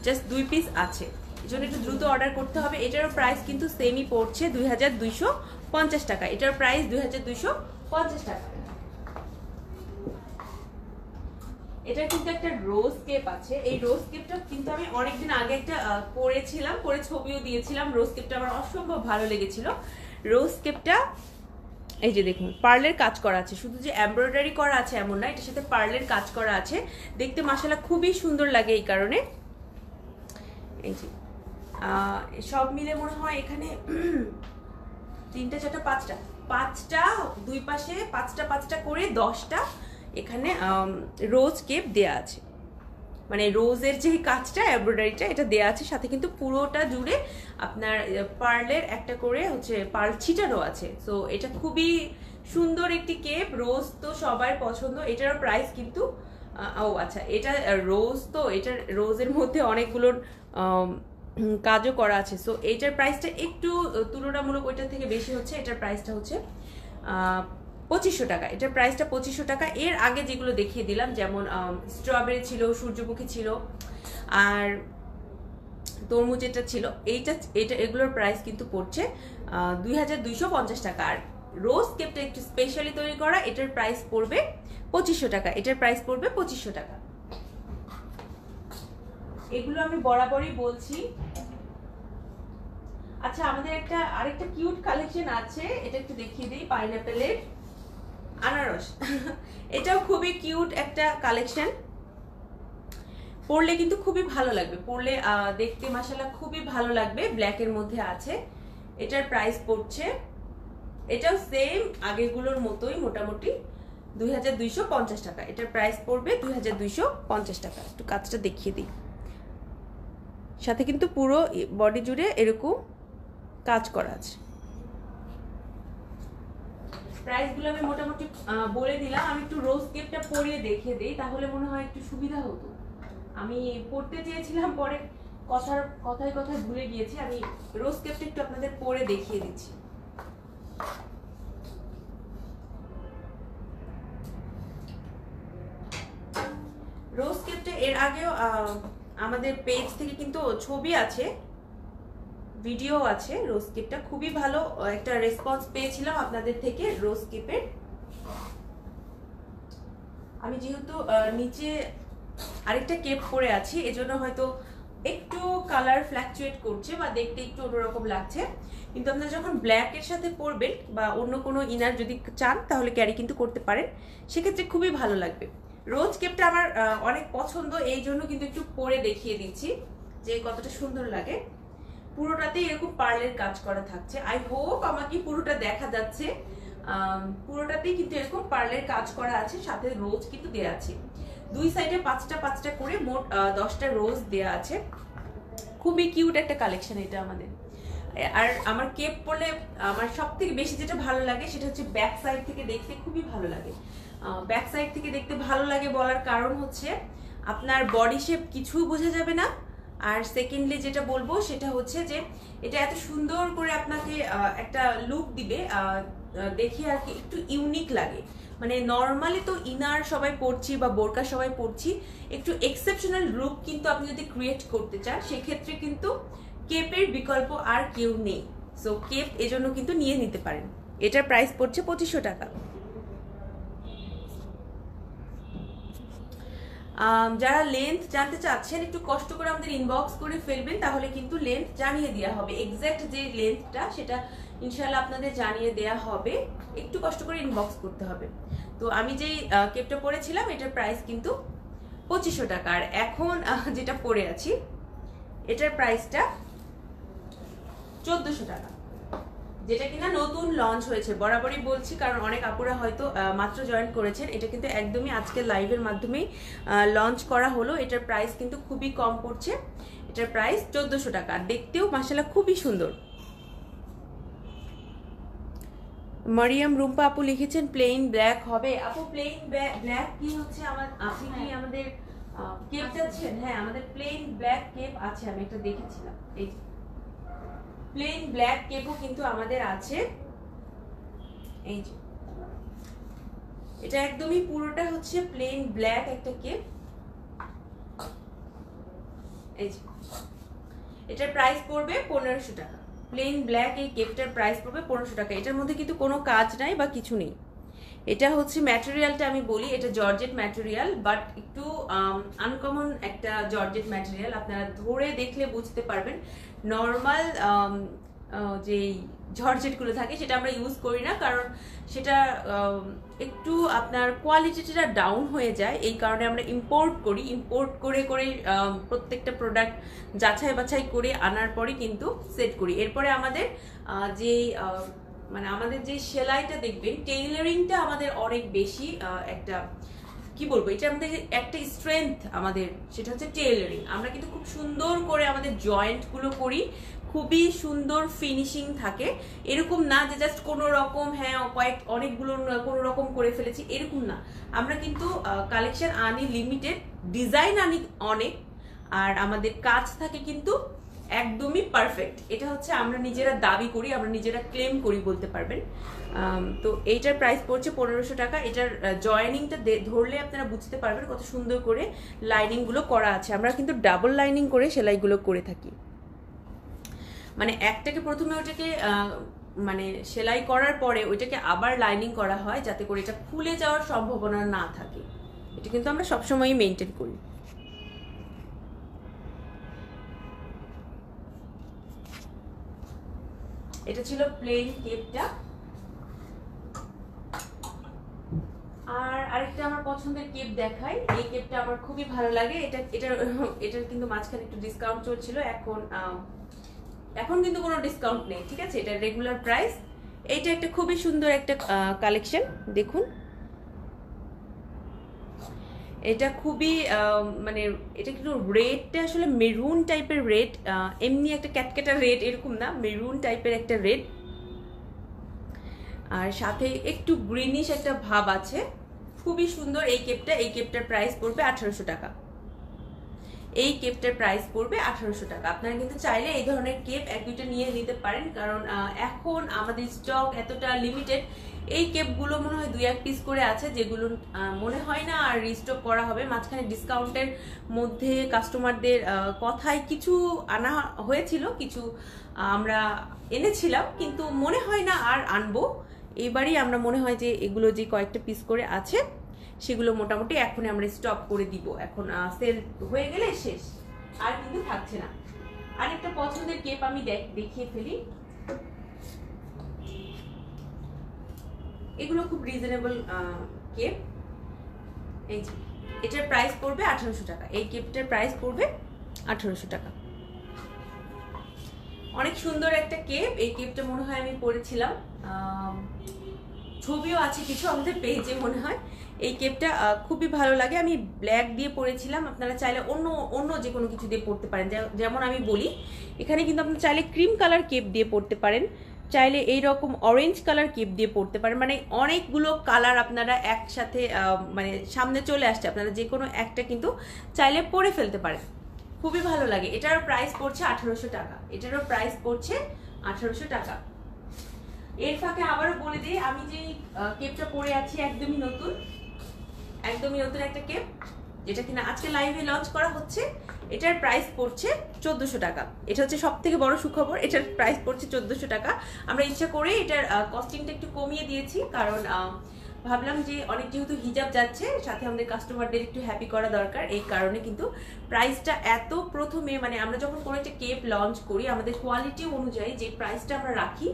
জাস্ট 2 পিস আছে, এই জন্য একটু দ্রুত অর্ডার করতে হবে। এটারও প্রাইস কিন্তু সেমই পড়ছে 2250 টাকা। এটার প্রাইস 2250 টাকা। এটা কিন্তু একটা রোজ কেপ আছে, এই রোজ কেপটা কিন্তু আমি অনেকদিন আগে একটা পরেছিলাম, পরে ছবিও দিয়েছিলাম। রোজ কেপটা আমার অসম্ভব ভালো লেগেছিল। রোজ কেপটা এই যে দেখুন পার্লের কাজ করা আছে, শুধু যে এমব্রয়ডারি করা আছে এমন না, এটার সাথে পার্লের কাজ করা আছে, দেখতে মাশাআল্লাহ খুবই সুন্দর লাগে। এই কারণে এই যে সব মিলে মনে হয় এখানে 3টা 4টা 5টা দুই পাশে 5টা করে 10টা এখানে রোজ কেপ দেয়া আছে, মানে রোজের যে কাজটা এমব্রয়ডারিটা এটা দেয়া আছে, সাথে কিন্তু পুরোটা জুড়ে আপনার পার্লের একটা করে হচ্ছে পার্ল ছিটানো আছে। সো এটা খুবই সুন্দর একটি কেপ, রোজ তো সবার পছন্দ। এটার প্রাইস কিন্তু ও আচ্ছা, এটা রোজ, তো এটার রোজের মধ্যে অনেকগুলোর কাজও করা আছে। সো এটার প্রাইসটা একটু তুলনামূলক ওইটার থেকে বেশি হচ্ছে। এটার প্রাইসটা হচ্ছে 2500 টাকা। এটার প্রাইসটা 2500 টাকা। এর আগে যেগুলো দেখিয়ে দিলাম, যেমন স্ট্রবেরি ছিল, সূর্যমুখী ছিল, আর তরমুজ এটা ছিল, এগুলোর প্রাইস কিন্তু পড়ছে 2250 টাকা। আর রোজ কেপটা একটু স্পেশালি তৈরি করা, এটার প্রাইস পড়বে 2500 টাকা। এটার প্রাইস পড়বে 2500 টাকা। এগুলো আমি বরাবরই বলছি। আচ্ছা, আমাদের আরেকটা কিউট কালেকশন আছে, এটা একটু দেখিয়ে দিই। পাইনাপেলের আনারস এটাও খুবই কিউট একটা কালেকশন, পরলে কিন্তু খুবই ভালো লাগবে, পরলে দেখতে মাশাআল্লাহ খুবই ভালো লাগবে। ব্ল্যাকের মধ্যে আছে। এটার প্রাইস পড়ছে, এটাও সেম আগেরগুলোর মতোই মোটামুটি 2250 টাকা। এটার প্রাইস পড়বে 2250 টাকা। একটু কাজটা দেখিয়ে দিই। সাথে কিন্তু পুরো বডি জুড়ে এরকম কাজ করা আছে। প্রাইসগুলো আমি মোটামুটি বলে দিলাম। আমি একটু রোজ কেপটা পরিয়ে দেখিয়ে দিই, তাহলে মনে হয় একটু সুবিধা হতো। আমি পড়তে চেয়েছিলাম, পরে কথায় ভুলে গিয়েছি। আমি রোজ কেপটা একটু আপনাদের পরে দেখিয়ে দিচ্ছি। রোজ কেপটা এর আগেও আমাদের পেজ থেকে কিন্তু ছবি আছে, ভিডিও আছে। রোজ কেপটা খুবই ভালো একটা রেসপন্স পেয়েছিলাম আপনাদের থেকে রোজ কেপের। আমি যেহেতু নিচে আরেকটা কেপ পরে আছি, এজন্য হয়তো একটু কালার ফ্ল্যাকচুয়েট করছে বা দেখতে একটু অন্যরকম লাগছে, কিন্তু আপনারা যখন ব্ল্যাকের সাথে পরবেন বা অন্য কোনো ইনার যদি চান তাহলে ক্যারি কিন্তু করতে পারেন, সেক্ষেত্রে খুবই ভালো লাগবে। রোজ কেপটা আমার অনেক পছন্দ, এই জন্য কিন্তু একটু পরে দেখিয়ে দিচ্ছি যে কতটা সুন্দর লাগে। পুরোটাতেই এরকম পার্লের কাজ করা থাকছে। আই হোপ আমাকে পুরোটা দেখা যাচ্ছে। পুরোটাতেই কিন্তু এরকম পার্লের কাজ করা আছে, সাথে রোজ কিন্তু দেয়া আছে। দুই সাইডে 5টা করে মোট 10টা রোজ দেয়া আছে। খুবই কিউট একটা কালেকশন এটা আমাদের। আর আমার কেপ পরলে আমার সব থেকে বেশি যেটা ভালো লাগে সেটা হচ্ছে ব্যাক সাইড থেকে দেখতে খুবই ভালো লাগে। ব্যাক সাইড থেকে দেখতে ভালো লাগে বলার কারণ হচ্ছে আপনার বডি শেপ কিছু বোঝা যাবে না। আর সেকেন্ডলি যেটা বলবো সেটা হচ্ছে যে এটা এত সুন্দর করে আপনাকে একটা লুক দিবে, দেখে আর কি একটু ইউনিক লাগে। মানে নর্মালি তো ইনার সবাই পরছি বা বোরকা সবাই পরছি, একটু এক্সেপশনাল লুক কিন্তু আপনি যদি ক্রিয়েট করতে চান সেক্ষেত্রে কিন্তু কেপের বিকল্প আর কেউ নেই। সো কেপ এজন্য কিন্তু নিয়ে নিতে পারেন। এটার প্রাইস পড়ছে 2500 টাকা। যারা লেন্থ জানতে চাচ্ছেন একটু কষ্ট করে আমাদের ইনবক্স করে ফেলবেন, তাহলে কিন্তু লেন্থ জানিয়ে দেওয়া হবে। এক্সাক্ট যে লেন্থটা সেটা ইনশাআল্লাহ আপনাদের জানিয়ে দেওয়া হবে, একটু কষ্ট করে ইনবক্স করতে হবে। তো আমি যেই কেপটা পরেছিলাম এটার প্রাইস কিন্তু 2500 টাকা। আর এখন যেটা পরে আছি এটার প্রাইসটা 1400 টাকা, যেটা কিনা নতুন লঞ্চ হয়েছে। বরাবরই বলছি, কারণ অনেক আপুরা হয়তো মাত্র জয়েন করেছেন। এটা কিন্তু একদমই আজকে লাইভের মাধ্যমেই লঞ্চ করা হলো। এটার প্রাইস কিন্তু খুবই কম পড়ছে। এটার প্রাইস 1400 টাকা। দেখতেও মাশাআল্লাহ খুবই সুন্দর। মারিয়াম রুম্পা আপু লিখেছেন প্লেন ব্ল্যাক হবে। আপু প্লেন ব্ল্যাক কি হচ্ছে আপনি কি আমাদের কেপ চাচ্ছেন? হ্যাঁ, আমাদের প্লেন ব্ল্যাক কেপ আছে, আমি একটা দেখেছিলাম। এই প্লেন ব্ল্যাক কেপও কিন্তু আমাদের আছে। এই যে এটা একদমই পুরোটা হচ্ছে প্লেন ব্ল্যাক একটা কেপ। এই যে এটার প্রাইস পড়বে 1500 টাকা। প্লেন ব্ল্যাক এই কেপটার প্রাইস পড়বে 1500 টাকা। এটার মধ্যে কিন্তু কোনো কাজ নাই বা কিছু নেই। এটা হচ্ছে ম্যাটেরিয়ালটা আমি বলি, এটা জর্জেট ম্যাটেরিয়াল, বাট একটু আনকমন একটা জর্জেট ম্যাটেরিয়াল। আপনারা ধরে দেখলে বুঝতে পারবেন। নর্মাল যেই জর্জেটগুলো থাকে সেটা আমরা ইউজ করি না, কারণ সেটা একটু আপনার কোয়ালিটিটা ডাউন হয়ে যায়। এই কারণে আমরা ইম্পোর্ট করি, ইম্পোর্ট করে করে প্রত্যেকটা প্রোডাক্ট যাচাই বাছাই করে আনার পরে কিন্তু সেট করি। এরপরে আমাদের যেই মানে আমাদের যে সেলাইটা দেখবেন, টেইলারিংটা আমাদের অনেক বেশি একটা কি বলবো, এটা আমাদের একটা স্ট্রেংথ আমাদের, সেটা হচ্ছে টেইলারিং। আমরা কিন্তু খুব সুন্দর করে আমাদের জয়েন্ট গুলো করি, খুবই সুন্দর ফিনিশিং থাকে। এরকম না যে জাস্ট কোনো রকম হ্যাঁ অনেকগুলো কোনো রকম করে ফেলেছি, এরকম না। আমরা কিন্তু কালেকশন আনি লিমিটেড, ডিজাইন আনি অনেক, আর আমাদের কাজ থাকে কিন্তু একদমই পারফেক্ট। এটা হচ্ছে আমরা নিজেরা দাবি করি, আমরা নিজেরা ক্লেম করি বলতে পারবেন। তো এইটার প্রাইস পড়ছে 1500 টাকা। এটার জয়েনিংটা ধরলে আপনারা বুঝতে পারবেন কত সুন্দর করে লাইনিং গুলো করা আছে। আমরা কিন্তু ডাবল লাইনিং করে সেলাইগুলো করে থাকি, মানে একটাকে প্রথমে ওটাকে মানে সেলাই করার পরে ওইটাকে আবার লাইনিং করা হয়, যাতে করে এটা খুলে যাওয়ার সম্ভাবনা না থাকে। এটা কিন্তু আমরা সবসময়ই মেনটেন করি। এটা ছিল প্লেন কেপটা। আর আরেকটা আমার পছন্দের কেপ দেখাই। এই কেপটা আমার খুবই ভালো লাগে। এটার কিন্তু মাঝখানে একটু ডিসকাউন্ট চলছিল, এখন কিন্তু কোনো ডিসকাউন্ট নেই, ঠিক আছে, এটা রেগুলার প্রাইস। এইটা একটা খুবই সুন্দর একটা কালেকশন, দেখুন এটা খুবই মানে এটা কিন্তু রেডটা আসলে মেরুন টাইপের রেড, এমনি একটা ক্যাটক্যাটা রেড এরকম না, মেরুন টাইপের একটা রেড, আর সাথে একটু গ্রিনিশ একটা ভাব আছে। খুবই সুন্দর এই কেপটা। এই কেপটার প্রাইস পড়বে 1800 টাকা। এই কেপটার প্রাইস পড়বে 1800 টাকা। আপনারা কিন্তু চাইলে এই ধরনের কেপ এক দুইটা নিয়ে নিতে পারেন, কারণ এখন আমাদের স্টক এতটা লিমিটেড। এই কেপগুলো মনে হয় 2-1 পিস করে আছে, যেগুলো মনে হয় না আর রিস্টক করা হবে। মাঝখানে ডিসকাউন্টের মধ্যে কাস্টমারদের কথায় কিছু আনা হয়েছিল, কিছু আমরা এনেছিলাম, কিন্তু মনে হয় না আর আনবো। এবারই আমরা মনে হয় যে এগুলো যে কয়েকটা পিস করে আছে সেগুলো মোটামুটি এখন আমরা স্টপ করে দিব। এখন সেল হয়ে গেলে শেষ, আর কিন্তু থাকছে না। আরেকটা পছন্দের কেপ আমি দেখিয়ে ফেলি। এগুলো খুব রিজনেবল কেপ। এই যে এটার প্রাইস পড়বে 1800 টাকা। এই কেপটার প্রাইস পড়বে 1800 টাকা। অনেক সুন্দর একটা কেপ। এই কেপটা মনে হয় আমি পরেছিলাম, ছবিও আছে কিছু আমাদের পেজে মনে হয়। এই কেপটা খুবই ভালো লাগে। আমি ব্ল্যাক দিয়ে পরেছিলাম, আপনারা চাইলে অন্য যে কোনো কিছু দিয়ে পরতে পারেন। যেমন আমি বলি, এখানে কিন্তু আপনারা চাইলে ক্রিম কালার কেপ দিয়ে পরতে পারেন, চাইলে এইরকম অরেঞ্জ কালার কেপ দিয়ে পরতে পারেন। মানে অনেকগুলো কালার আপনারা একসাথে মানে সামনে চলে আসছে, আপনারা যে কোনো একটা কিন্তু চাইলে পরে ফেলতে পারেন। খুবই ভালো লাগে। এটারও প্রাইস পড়ছে 1800 টাকা। এটারও প্রাইস পড়ছে 1800 টাকা। এর ফাঁকে আবারও বলে দিই, আমি যে কেপটা পরে আছি একদমই নতুন একটা কেপ, যেটা কিনা আজকে লাইভে লঞ্চ করা হচ্ছে। এটার প্রাইস পড়ছে 1400 টাকা। এটা হচ্ছে সব থেকে বড় সুখবর, এটার প্রাইস পড়ছে 1400 টাকা। আমরা ইচ্ছা করে এটার কস্টিংটা একটু কমিয়ে দিয়েছি, কারণ ভাবলাম যে অনেক যেহেতু হিজাব যাচ্ছে, সাথে আমাদের কাস্টমারদের একটু হ্যাপি করা দরকার। এই কারণে কিন্তু প্রাইসটা এত প্রথমে, মানে আমরা যখন কোনো একটা কেপ লঞ্চ করি, আমাদের কোয়ালিটি অনুযায়ী যে প্রাইসটা আমরা রাখি,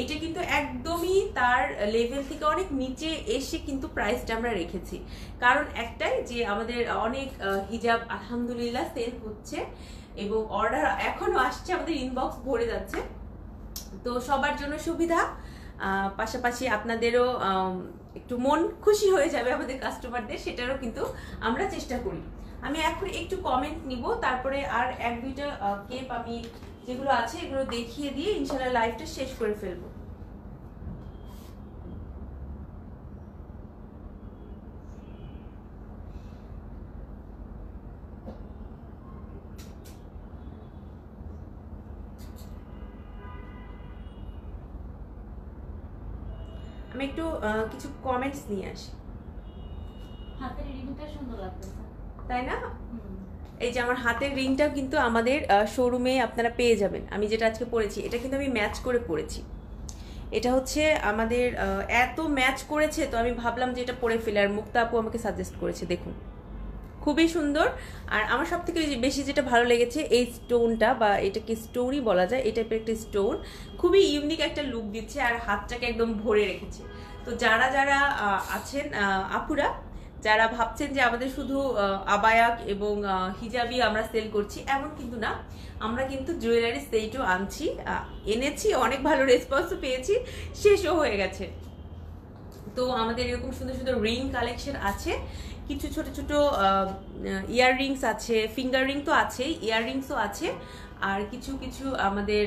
এটা কিন্তু একদমই তার লেভেল থেকে অনেক নিচে এসে কিন্তু প্রাইসটা আমরা রেখেছি। কারণ একটাই যে আমাদের অনেক হিজাব আলহামদুলিল্লাহ সেল হচ্ছে, এবং অর্ডার এখনো আসছে, আমাদের ইনবক্স ভরে যাচ্ছে। তো সবার জন্য সুবিধা, পাশাপাশি আপনাদেরও একটু মন খুশি হয়ে যাবে আমাদের কাস্টমারদের, সেটারও কিন্তু আমরা চেষ্টা করি। আমি এখন একটু কমেন্ট নিব, তারপরে আর 1-2টা কেপ আমি যেগুলো আছে এগুলো দেখিয়ে দিয়ে ইনশাআল্লাহ লাইভটা শেষ করে ফেলবো। আমি একটু কিছু কমেন্টস নিয়ে আসি। হাতের রিংটা সুন্দর লাগতেছে, তাই না? এই যে আমার হাতের রিংটা কিন্তু আমাদের শোরুমে আপনারা পেয়ে যাবেন। আমি যেটা আজকে পরেছি এটা কিন্তু আমি ম্যাচ করে পরেছি। এটা হচ্ছে আমাদের এত ম্যাচ করেছে, তো আমি ভাবলাম যে এটা পরে ফেলে। আর মুক্তা আপু আমাকে সাজেস্ট করেছে, দেখুন খুবই সুন্দর। আর আমার সব থেকে বেশি যেটা ভালো লেগেছে এই স্টোনটা, বা এটাকে স্টোনই বলা যায়, এই টাইপের একটা স্টোন, খুবই ইউনিক একটা লুক দিচ্ছে আর হাতটাকে একদম ভরে রেখেছে। তো যারা যারা আছেন আপুরা, যারা ভাবছেন যে আমাদের শুধু আবায়াক এবং হিজাবি আমরা সেল করছি, এমন কিন্তু না, আমরা কিন্তু জুয়েলারি সেটও আনছি, এনেছি, অনেক ভালো রেসপন্সও পেয়েছি, শেষও হয়ে গেছে। তো আমাদের এরকম সুন্দর সুন্দর রিং কালেকশন আছে, কিছু ছোট ছোট ইয়াররিংস আছে, ফিঙ্গার রিং তো আছেই, ইয়াররিংসও আছে, আর কিছু কিছু আমাদের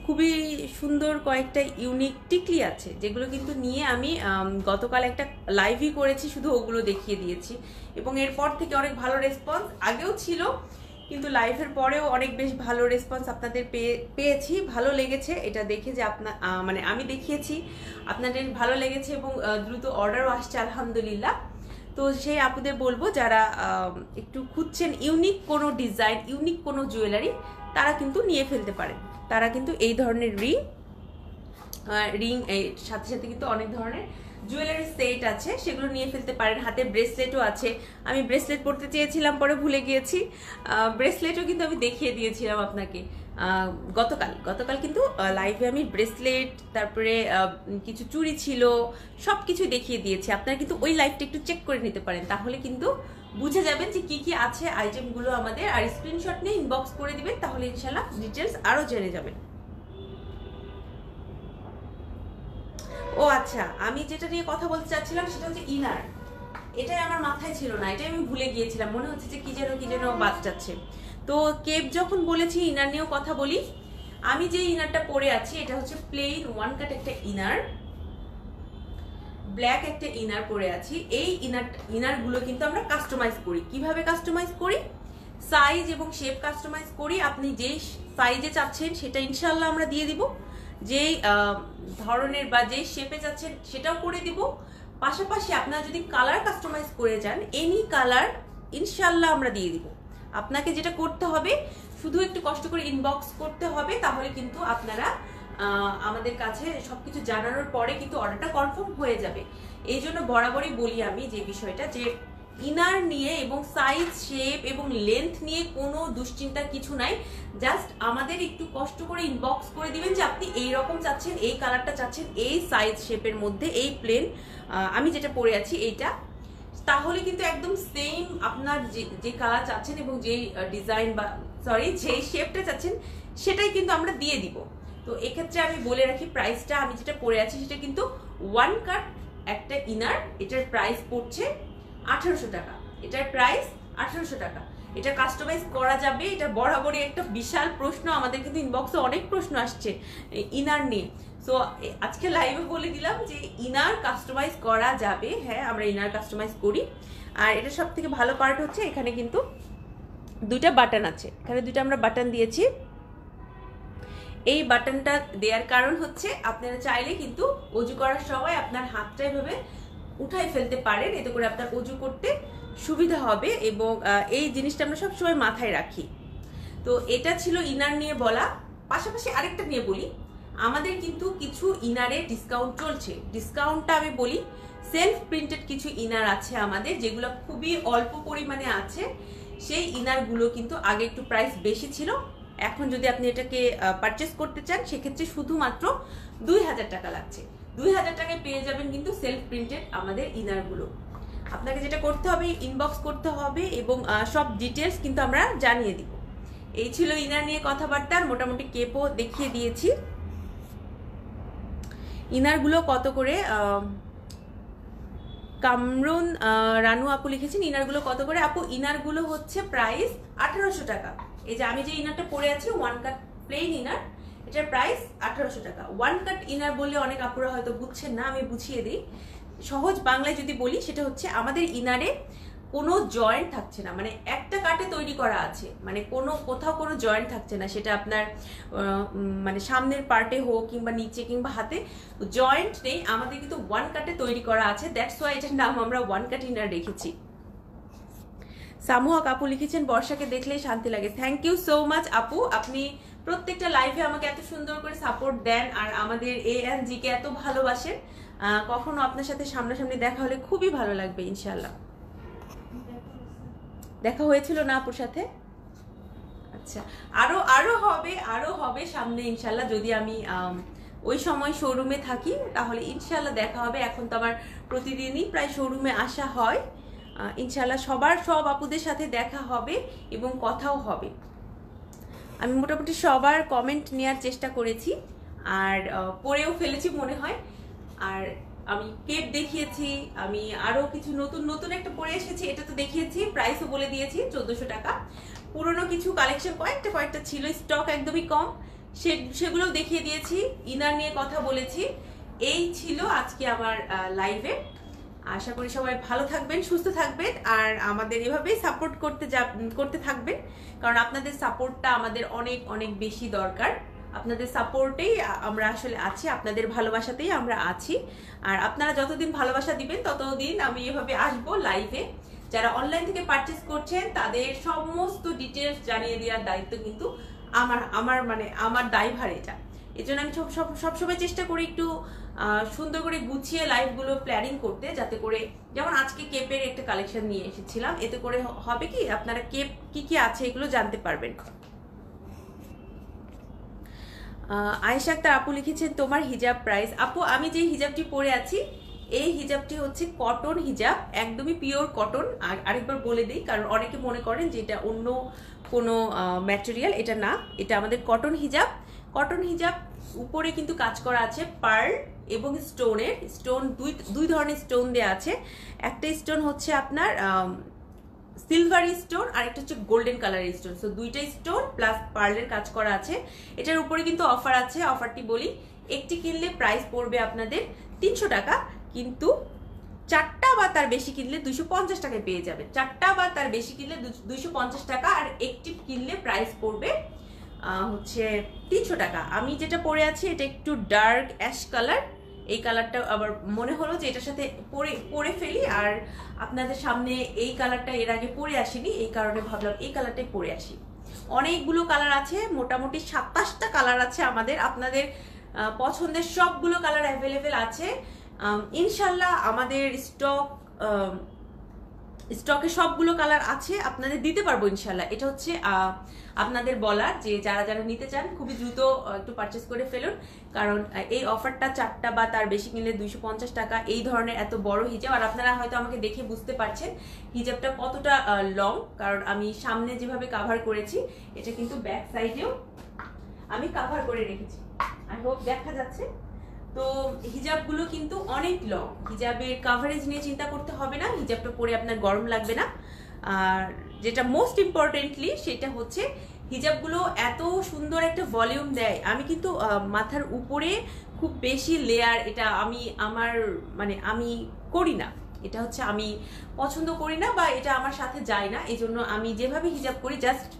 খুবই সুন্দর কয়েকটা ইউনিক টিকলি আছে, যেগুলো কিন্তু নিয়ে আমি গতকাল একটা লাইভই করেছি, শুধু ওগুলো দেখিয়ে দিয়েছি, এবং এরপর থেকে অনেক ভালো রেসপন্স আগেও ছিল, কিন্তু লাইভের পরেও অনেক বেশ ভালো রেসপন্স আপনাদের পেয়েছি, ভালো লেগেছে এটা দেখে যে মানে আমি দেখিয়েছি, আপনাদের ভালো লেগেছে এবং দ্রুত অর্ডারও আসছে আলহামদুলিল্লাহ। তো সেই আপুদের বলবো যারা একটু খুঁজছেন ইউনিক কোনো ডিজাইন, ইউনিক কোনো জুয়েলারি, তারা কিন্তু নিয়ে ফেলতে পারেন। তারা কিন্তু এই ধরনের রিং এর সাথে সাথে কিন্তু অনেক ধরনের জুয়েলারি সেট আছে, সেগুলো নিয়ে ফেলতে পারেন। হাতে ব্রেসলেটও আছে, আমি ব্রেসলেট পরতে চেয়েছিলাম, পরে ভুলে গিয়েছি, ব্রেসলেটও কিন্তু আমি দেখিয়ে দিয়েছিলাম আপনাকে গতকাল কিন্তু লাইভে আমি ব্রেসলেট, তারপরে কিছু চুড়ি ছিল, সব কিছু দেখিয়ে দিয়েছি। আপনারা কিন্তু ওই লাইভটা একটু চেক করে নিতে পারেন, তাহলে কিন্তু বুঝে যাবেন যে কি কি আছে আইটেমগুলো আমাদের, আর স্ক্রিনশট নিয়ে ইনবক্স করে দিবেন, তাহলে ইনশাল্লাহ ডিটেলস আরো জেনে যাবেন। ও আচ্ছা, আমি যেটা নিয়ে কথা বলতে চাচ্ছিলাম সেটা হচ্ছে ইনার। এটাই আমার মাথায় ছিল না, এটাই আমি ভুলে গিয়েছিলাম, মনে হচ্ছে যে কি যেন বাদ যাচ্ছে। তো কেপ যখন বলেছি ইনার নিয়েও কথা বলি। আমি যে ইনারটা পরে আছি এটা হচ্ছে প্লেন ওয়ান কাট একটা ইনার, ব্ল্যাক একটা ইনার পরে আছি। এই ইনারগুলো কিন্তু আমরা কাস্টমাইজ করি। কিভাবে কাস্টমাইজ করি? সাইজ এবং শেপ কাস্টমাইজ করি। আপনি যেই সাইজে চাচ্ছেন সেটা ইনশাল্লাহ আমরা দিয়ে দিব, যেই ধরনের বা যেই শেপে চাচ্ছেন সেটাও করে দিব। পাশাপাশি আপনারা যদি কালার কাস্টমাইজ করে যান, এনি কালার ইনশাল্লাহ আমরা দিয়ে দিব। আপনাকে যেটা করতে হবে, শুধু একটু কষ্ট করে ইনবক্স করতে হবে, তাহলে কিন্তু আপনারা আমাদের কাছে সবকিছু জানানোর পরে কিন্তু অর্ডারটা কনফার্ম হয়ে যাবে। এই জন্য বরাবরই বলি আমি যে বিষয়টা, যে ইনার নিয়ে এবং সাইজ, শেপ এবং লেন্থ নিয়ে কোনো দুশ্চিন্তার কিছু নাই। জাস্ট আমাদের একটু কষ্ট করে ইনবক্স করে দিবেন যে আপনি এই রকম চাচ্ছেন, এই কালারটা চাচ্ছেন, এই সাইজ শেপের মধ্যে, এই প্লেন আমি যেটা পরে আছি এইটা, তাহলে কিন্তু একদম সেম আপনার যে কালার চাচ্ছেন এবং যেই ডিজাইন বা যেই শেপটা চাচ্ছেন সেটাই কিন্তু আমরা দিয়ে দিব। তো এক্ষেত্রে আমি বলে রাখি প্রাইসটা, আমি যেটা পরে আছি সেটা কিন্তু ওয়ান কাট একটা ইনার, এটার প্রাইস পড়ছে 1800 টাকা। এটার প্রাইস 1800 টাকা। এটা কাস্টমাইজ করা যাবে, এটা বরাবরই একটা বিশাল প্রশ্ন, আমাদের কিন্তু ইনবক্সে অনেক প্রশ্ন আসছে ইনার নিয়ে। সো আজকে লাইভে বলে দিলাম যে ইনার কাস্টমাইজ করা যাবে। হ্যাঁ, আমরা ইনার কাস্টমাইজ করি। আর এটা সব থেকে ভালো পার্ট হচ্ছে এখানে কিন্তু দুইটা বাটন আছে, এখানে দুইটা আমরা বাটন দিয়েছি। এই বাটনটা দেওয়ার কারণ হচ্ছে আপনারা চাইলে কিন্তু অজু করার সময় আপনার হাতটা এভাবে উঠাই ফেলতে পারেন, এতে করে আপনার অজু করতে সুবিধা হবে, এবং এই জিনিসটা আমরা সবসময় মাথায় রাখি। তো এটা ছিল ইনার নিয়ে বলা। পাশাপাশি আরেকটা নিয়ে বলি, আমাদের কিন্তু কিছু ইনারে ডিসকাউন্ট চলছে। ডিসকাউন্টটা আমি বলি, সেলফ প্রিন্টেড কিছু ইনার আছে আমাদের, যেগুলো খুবই অল্প পরিমাণে আছে। সেই ইনারগুলো কিন্তু আগে একটু প্রাইস বেশি ছিল, এখন যদি আপনি এটাকে পারচেস করতে চান সেক্ষেত্রে শুধুমাত্র 2000 টাকা লাগছে। 2000 টাকায় পেয়ে যাবেন কিন্তু সেলফ প্রিন্টেড আমাদের ইনারগুলো। আপনাকে যেটা করতে হবে, ইনবক্স করতে হবে, এবং সব ডিটেলস কিন্তু আমরা জানিয়ে দিব। এই ছিল ইনার নিয়ে কথাবার্তা, মোটামুটি কেপও দেখিয়ে দিয়েছি। ইনারগুলো কত করে, কামরুন রানু আপু লিখেছেন ইনারগুলো কত করে। আপু ইনারগুলো হচ্ছে প্রাইস 1800 টাকা। এই যে আমি যে ইনারটা পরে আছি ওয়ান কাট প্লেন ইনার, এটার প্রাইস 1800 টাকা। ওয়ান কাট ইনার বললে অনেক আপুরা হয়তো বুঝছেন না, আমি বুঝিয়ে দিই। সহজ বাংলায় যদি বলি, সেটা হচ্ছে আমাদের ইনারে কোনো জয়েন্ট থাকছে না, মানে একটা কাটে তৈরি করা আছে, মানে কোথাও কোনো জয়েন্ট থাকছে না। সেটা আপনার মানে সামনের পার্টে হোক কিংবা নিচে কিংবা হাতে জয়েন্ট নেই, আমাদের কিন্তু ওয়ান কাটে তৈরি করা আছে। দ্যাটস ওয়াই এটার নাম আমরা ওয়ান কাট ইনার রেখেছি। সামুহক আপু লিখেছেন বর্ষাকে দেখলেই শান্তি লাগে। থ্যাংক ইউ সো মাচ আপু, আপনি প্রত্যেকটা লাইভে আমাকে এত সুন্দর করে সাপোর্ট দেন আর আমাদের ANG কে এত ভালোবাসেন। কখনো আপনার সাথে সামনাসামনি দেখা হলে খুবই ভালো লাগবে ইনশাল্লাহ। দেখা হয়েছিল না আপুর সাথে? আচ্ছা, আরো হবে সামনে ইনশাল্লাহ, যদি আমি ওই সময় শোরুমে থাকি তাহলে ইনশাল্লাহ দেখা হবে। এখন তো আমার প্রতিদিনই প্রায় শোরুমে আসা হয়, ইনশাল্লাহ সব আপুদের সাথে দেখা হবে এবং কথাও হবে। আমি মোটামুটি সবার কমেন্ট নেওয়ার চেষ্টা করেছি আর পড়েও ফেলেছি মনে হয়। আর আমি কেপ দেখিয়েছি, আমি আরো কিছু নতুন একটা পরে এসেছি, এটা তো দেখিয়েছি, প্রাইসও বলে দিয়েছি 1400 টাকা। পুরনো কিছু কালেকশন কয়েকটা ছিল, স্টক একদমই কম, সেগুলো দেখিয়ে দিয়েছি, ইনার নিয়ে কথা বলেছি। এই ছিল আজকে আমার লাইভে। আশা করি সবাই ভালো থাকবেন, সুস্থ থাকবেন আর আমাদের এভাবেই সাপোর্ট করতে থাকবেন, কারণ আপনাদের সাপোর্টটা আমাদের অনেক অনেক বেশি দরকার। আপনাদের সাপোর্টেই আমরা আসলে আছি, আপনাদের ভালোবাসাতেই আমরা আছি। আর আপনারা যতদিন ভালোবাসা দিবেন ততদিন আমি এভাবে আসবো লাইভে। যারা অনলাইন থেকে পারচেস করছেন তাদের সমস্ত ডিটেলস জানিয়ে দেওয়ার দায়িত্ব কিন্তু আমার দায়ভার এটা। এই জন্য আমি সবসময় চেষ্টা করি একটু সুন্দর করে গুছিয়ে লাইভগুলো প্ল্যানিং করতে, যাতে করে, যেমন আজকে কেপের একটা কালেকশন নিয়ে এসেছিলাম, এতে করে হবে কি আপনারা কেপ কি আছে এগুলো জানতে পারবেন। আয়েশা আক্তার আপু লিখেছেন তোমার হিজাব প্রাইস। আপু, আমি যে হিজাবটি পরে আছি এই হিজাবটি হচ্ছে কটন হিজাব, একদমই পিওর কটন। আর আরেকবার বলে দিই, কারণ অনেকে মনে করেন যে এটা অন্য কোনো ম্যাটেরিয়াল, এটা না, এটা আমাদের কটন হিজাব। কটন হিজাব উপরে কিন্তু কাজ করা আছে পার্ল এবং স্টোন দুই ধরনের স্টোন দেওয়া আছে। একটা স্টোন হচ্ছে আপনার সিলভার স্টোন আর একটা হচ্ছে গোল্ডেন কালারের স্টোন, সো দুইটা স্টোন প্লাস পার্লের কাজ করা আছে। এটার উপরে কিন্তু অফার আছে, অফারটি বলি, একটি কিনলে প্রাইস পড়বে আপনাদের 300 টাকা, কিন্তু 4টা বা তার বেশি কিনলে 250 টাকায় পেয়ে যাবেন। 4টা বা তার বেশি কিনলে 250 টাকা, আর একটি কিনলে প্রাইস পড়বে হচ্ছে 300 টাকা। আমি যেটা পরে আছি এটা একটু ডার্ক অ্যাশ কালার, এই কালারটা আবার মনে হলো যে এটার সাথে পরে ফেলি, আর আপনাদের সামনে এই কালারটা এর আগে পরে আসিনি, এই কারণে ভাবলাম এই কালারটাই পরে আসি। অনেকগুলো কালার আছে, মোটামুটি 27টা কালার আছে আমাদের, আপনাদের পছন্দের সবগুলো কালার অ্যাভেলেবেল আছে ইনশাল্লাহ। আমাদের স্টকে সবগুলো কালার আছে, আপনাদের দিতে পারবো ইনশাল্লাহ। এটা হচ্ছে আপনাদের বলার যে যারা নিতে চান খুবই দ্রুত একটু পারচেস করে ফেলুন, কারণ এই অফারটা 4টা বা তার বেশি কিনলে 250 টাকা। এই ধরনের এত বড় হিজাব, আর আপনারা হয়তো আমাকে দেখে বুঝতে পারছেন হিজাবটা কতটা লং, কারণ আমি সামনে যেভাবে কাভার করেছি এটা কিন্তু ব্যাক সাইডেও আমি কাভার করে রেখেছি। আই হোপ দেখা যাচ্ছে। তো হিজাবগুলো কিন্তু অনেক লং, হিজাবের কাভারেজ নিয়ে চিন্তা করতে হবে না, হিজাবটা পরে আপনার গরম লাগবে না। আর যেটা মোস্ট ইম্পর্টেন্টলি সেটা হচ্ছে হিজাবগুলো এত সুন্দর একটা ভলিউম দেয়। আমি কিন্তু মাথার উপরে খুব বেশি লেয়ার, এটা আমি করি না, এটা হচ্ছে আমি পছন্দ করি না বা এটা আমার সাথে যায় না। এই জন্য আমি যেভাবে হিজাব করি জাস্ট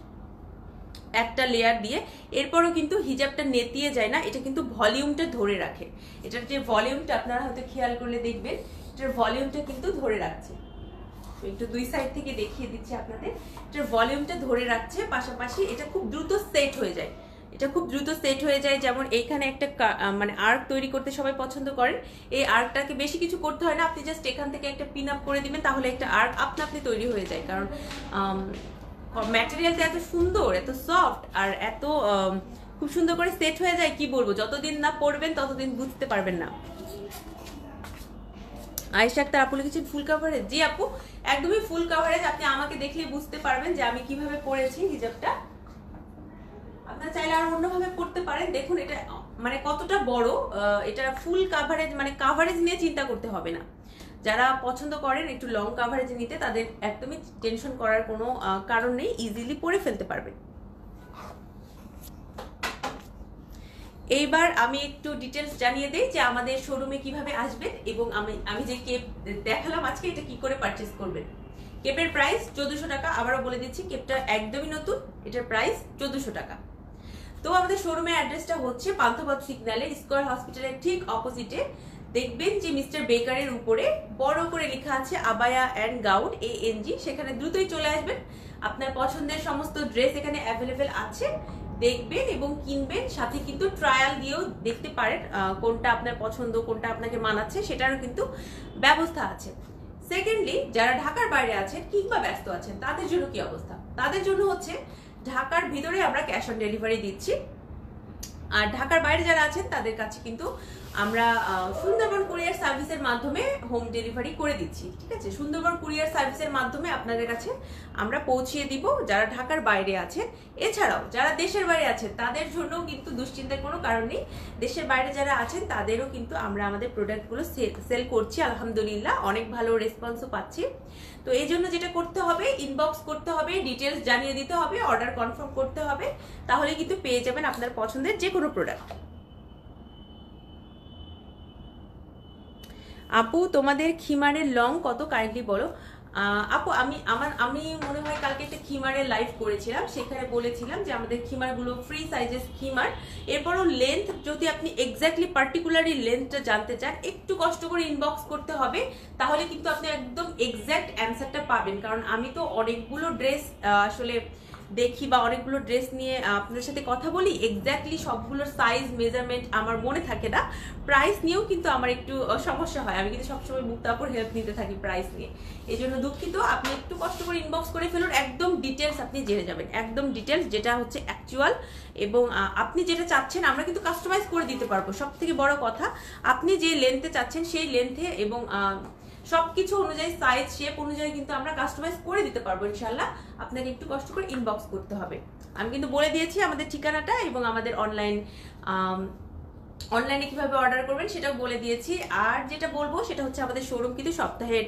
একটা লেয়ার দিয়ে, এরপরও কিন্তু হিজাবটা নেতিয়ে যায় না, এটা কিন্তু ভলিউমটা ধরে রাখে। এটার যে ভলিউমটা আপনারা হয়তো খেয়াল করলে দেখবেন, এটার ভলিউমটা কিন্তু ধরে রাখছে। একটু দুই সাইড থেকে দেখিয়ে দিচ্ছি আপনাদের, এটার ভলিউমটা ধরে রাখছে, পাশাপাশি এটা খুব দ্রুত সেট হয়ে যায়। যেমন এইখানে একটা আর্ক তৈরি করতে সবাই পছন্দ করেন, এই আর্কটাকে বেশি কিছু করতে হয় না, আপনি জাস্ট এখান থেকে একটা পিন আপ করে দিবেন, তাহলে একটা আর্ক আপনি তৈরি হয়ে যায়। কারণ ম্যাটেরিয়ালটা এত সুন্দর, এত সফট, আর এত খুব সুন্দর করে সেট হয়ে যায়, কি বলবো, যতদিন না পরবেন ততদিন বুঝতে পারবেন না। আয়েশা আক্তার আপু লিখেছেন ফুল কাভারেজ। জি আপু, একদমই ফুল কাভারেজ, আপনি আমাকে দেখলে বুঝতে পারবেন যে আমি কিভাবে পরেছি হিজাবটা। আপনারা চাইলে আর অন্যভাবে পড়তে পারেন, দেখুন এটা কতটা বড়, এটা ফুল কাভারেজ, কাভারেজ নিয়ে চিন্তা করতে হবে না। যারা পছন্দ করেন একটু লং কাভারেজ নিতে, তাদের একদমই টেনশন করার কোনো কারণ নেই, ইজিলি পরে ফেলতে পারবেন। এইবার আমি একটু ডিটেলস জানিয়ে দেই যে আমাদের শোরুমে কিভাবে আসবেন, এবং আমি যে কেপ দেখালাম আজকে এটা কি করে পারচেস করবেন। কেপের প্রাইস 1400 টাকা, আবারও বলে দিচ্ছি, কেপটা একদমই নতুন, এটার প্রাইস 1400 টাকা। তো আমাদের শোরুমের অ্যাড্রেসটা হচ্ছে পান্থপথ সিগন্যালে স্কয়ার হসপিটালের ঠিক অপোজিটে। দেখবেন যে মিস্টার বেকারের উপরে বড় করে লেখা আছে আবায়া অ্যান্ড গাউন ANG, সেখানে দ্রুতই চলে আসবেন। আপনার পছন্দের সমস্ত ড্রেস এখানে অ্যাভেলেবেল আছে, দেখবেন এবং কিনবেন, সাথে কিন্তু ট্রায়াল দিয়েও দেখতে পারেন কোনটা আপনার পছন্দ, কোনটা আপনাকে মানাচ্ছে, সেটারও কিন্তু ব্যবস্থা আছে। সেকেন্ডলি যারা ঢাকার বাইরে আছেন কিংবা ব্যস্ত আছেন তাদের জন্য কি অবস্থা? তাদের জন্য হচ্ছে ঢাকার ভিতরে আমরা ক্যাশ অন ডেলিভারি দিচ্ছি, আর ঢাকার বাইরে যারা আছেন তাদের কাছে কিন্তু আমরা সুন্দরবন কুরিয়ার সার্ভিসের মাধ্যমে হোম ডেলিভারি করে দিচ্ছি। ঠিক আছে, সুন্দরবন কুরিয়ার সার্ভিসের মাধ্যমে আপনাদের কাছে আমরা পৌঁছিয়ে দিব যারা ঢাকার বাইরে আছেন। এছাড়াও যারা দেশের বাইরে আছেন তাদের জন্য কিন্তু দুশ্চিন্তার কোনো কারণ নেই। দেশের বাইরে যারা আছেন তাদেরও কিন্তু আমরা আমাদের প্রোডাক্টগুলো সেল করছি, আলহামদুলিল্লাহ অনেক ভালো রেসপন্সও পাচ্ছি। তো এই জন্য যেটা করতে হবে, ইনবক্স করতে হবে, ডিটেলস জানিয়ে দিতে হবে, অর্ডার কনফার্ম করতে হবে, তাহলে কিন্তু পেয়ে যাবেন আপনার পছন্দের যে কোনো প্রোডাক্ট। আপু তোমাদের খিমারের লং কত কাইন্ডলি বলো। আপু আমি মনে হয় কালকে একটা খিমারের লাইভ করেছিলাম, সেখানে বলেছিলাম যে আমাদের খিমারগুলো ফ্রি সাইজের খিমার। এরপরও লেন্থ যদি আপনি এক্স্যাক্টলি পার্টিকুলারলি লেন্থটা জানতে চান একটু কষ্ট করে ইনবক্স করতে হবে, তাহলে কিন্তু আপনি একদম এক্স্যাক্ট অ্যান্সারটা পাবেন। কারণ আমি তো অনেকগুলো ড্রেস আসলে দেখি বা অনেকগুলো ড্রেস নিয়ে আপনাদের সাথে কথা বলি, এক্স্যাক্টলি সবগুলোর সাইজ মেজারমেন্ট আমার মনে থাকে না। প্রাইস নিয়েও কিন্তু আমার একটু সমস্যা হয়, আমি কিন্তু সবসময় মুক্তাপুর হেল্প নিতে থাকি প্রাইস নিয়ে, এই জন্য দুঃখিত। আপনি একটু কষ্ট করে ইনবক্স করে ফেলুন, একদম ডিটেলস আপনি জেনে যাবেন, একদম ডিটেলস যেটা হচ্ছে অ্যাকচুয়াল, এবং আপনি যেটা চাচ্ছেন আমরা কিন্তু কাস্টমাইজ করে দিতে পারবো। সব থেকে বড় কথা, আপনি যে লেন্থে চাচ্ছেন সেই লেন্থে এবং সবকিছু অনুযায়ী সাইজ শেপ অনুযায়ী কিন্তু আমরা কাস্টমাইজ করে দিতে পারবো ইনশাল্লাহ। আপনাকে একটু কষ্ট করে ইনবক্স করতে হবে। আমি কিন্তু বলে দিয়েছি আমাদের ঠিকানাটা এবং আমাদের অনলাইনে কিভাবে অর্ডার করবেন সেটাও বলে দিয়েছি। আর যেটা বলবো সেটা হচ্ছে আমাদের শোরুম কিন্তু সপ্তাহের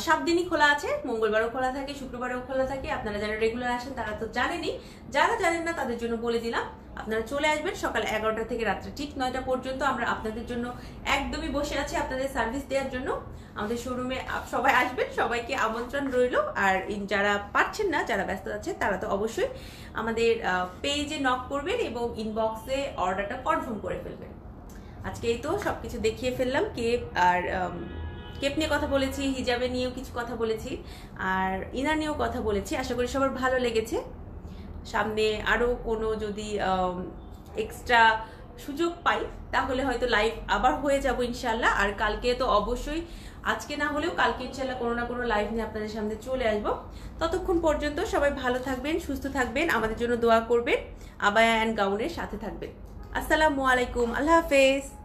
7 দিনই খোলা আছে, মঙ্গলবারও খোলা থাকে, শুক্রবারও খোলা থাকে। আপনারা যারা রেগুলার আসেন তারা তো জানেনই, যারা জানেন না তাদের জন্য বলে দিলাম। আপনারা চলে আসবেন সকাল 11টা থেকে রাত্রে ঠিক 9টা পর্যন্ত। আমরা আপনাদের জন্য একদমই বসে আছি আপনাদের সার্ভিস দেওয়ার জন্য। আমাদের শোরুমে সবাই আসবেন, সবাইকে আমন্ত্রণ রইল। আর যারা পারছেন না, যারা ব্যস্ত আছেন তারা তো অবশ্যই আমাদের পেজে নক করবেন এবং ইনবক্সে অর্ডারটা কনফার্ম করে ফেলবেন। আজকে এই তো সবকিছু দেখিয়ে ফেললাম, কেপ আর কেপ নিয়ে কথা বলেছি, হিজাবে নিয়েও কিছু কথা বলেছি, আর ইনার নিয়েও কথা বলেছি। আশা করি সবার ভালো লেগেছে। সামনে আরও কোনো যদি এক্সট্রা সুযোগ পাই তাহলে হয়তো লাইভ আবার হয়ে যাব ইনশাল্লাহ। আর কালকে তো অবশ্যই, আজকে না হলেও কালকে ইনশাল্লাহ কোনো না কোনো লাইভ নিয়ে আপনাদের সামনে চলে আসব। ততক্ষণ পর্যন্ত সবাই ভালো থাকবেন, সুস্থ থাকবেন, আমাদের জন্য দোয়া করবেন, আবায়া অ্যান্ড গাউনের সাথে থাকবেন। আসসালামু আলাইকুম, আল্লাহ হাফেজ।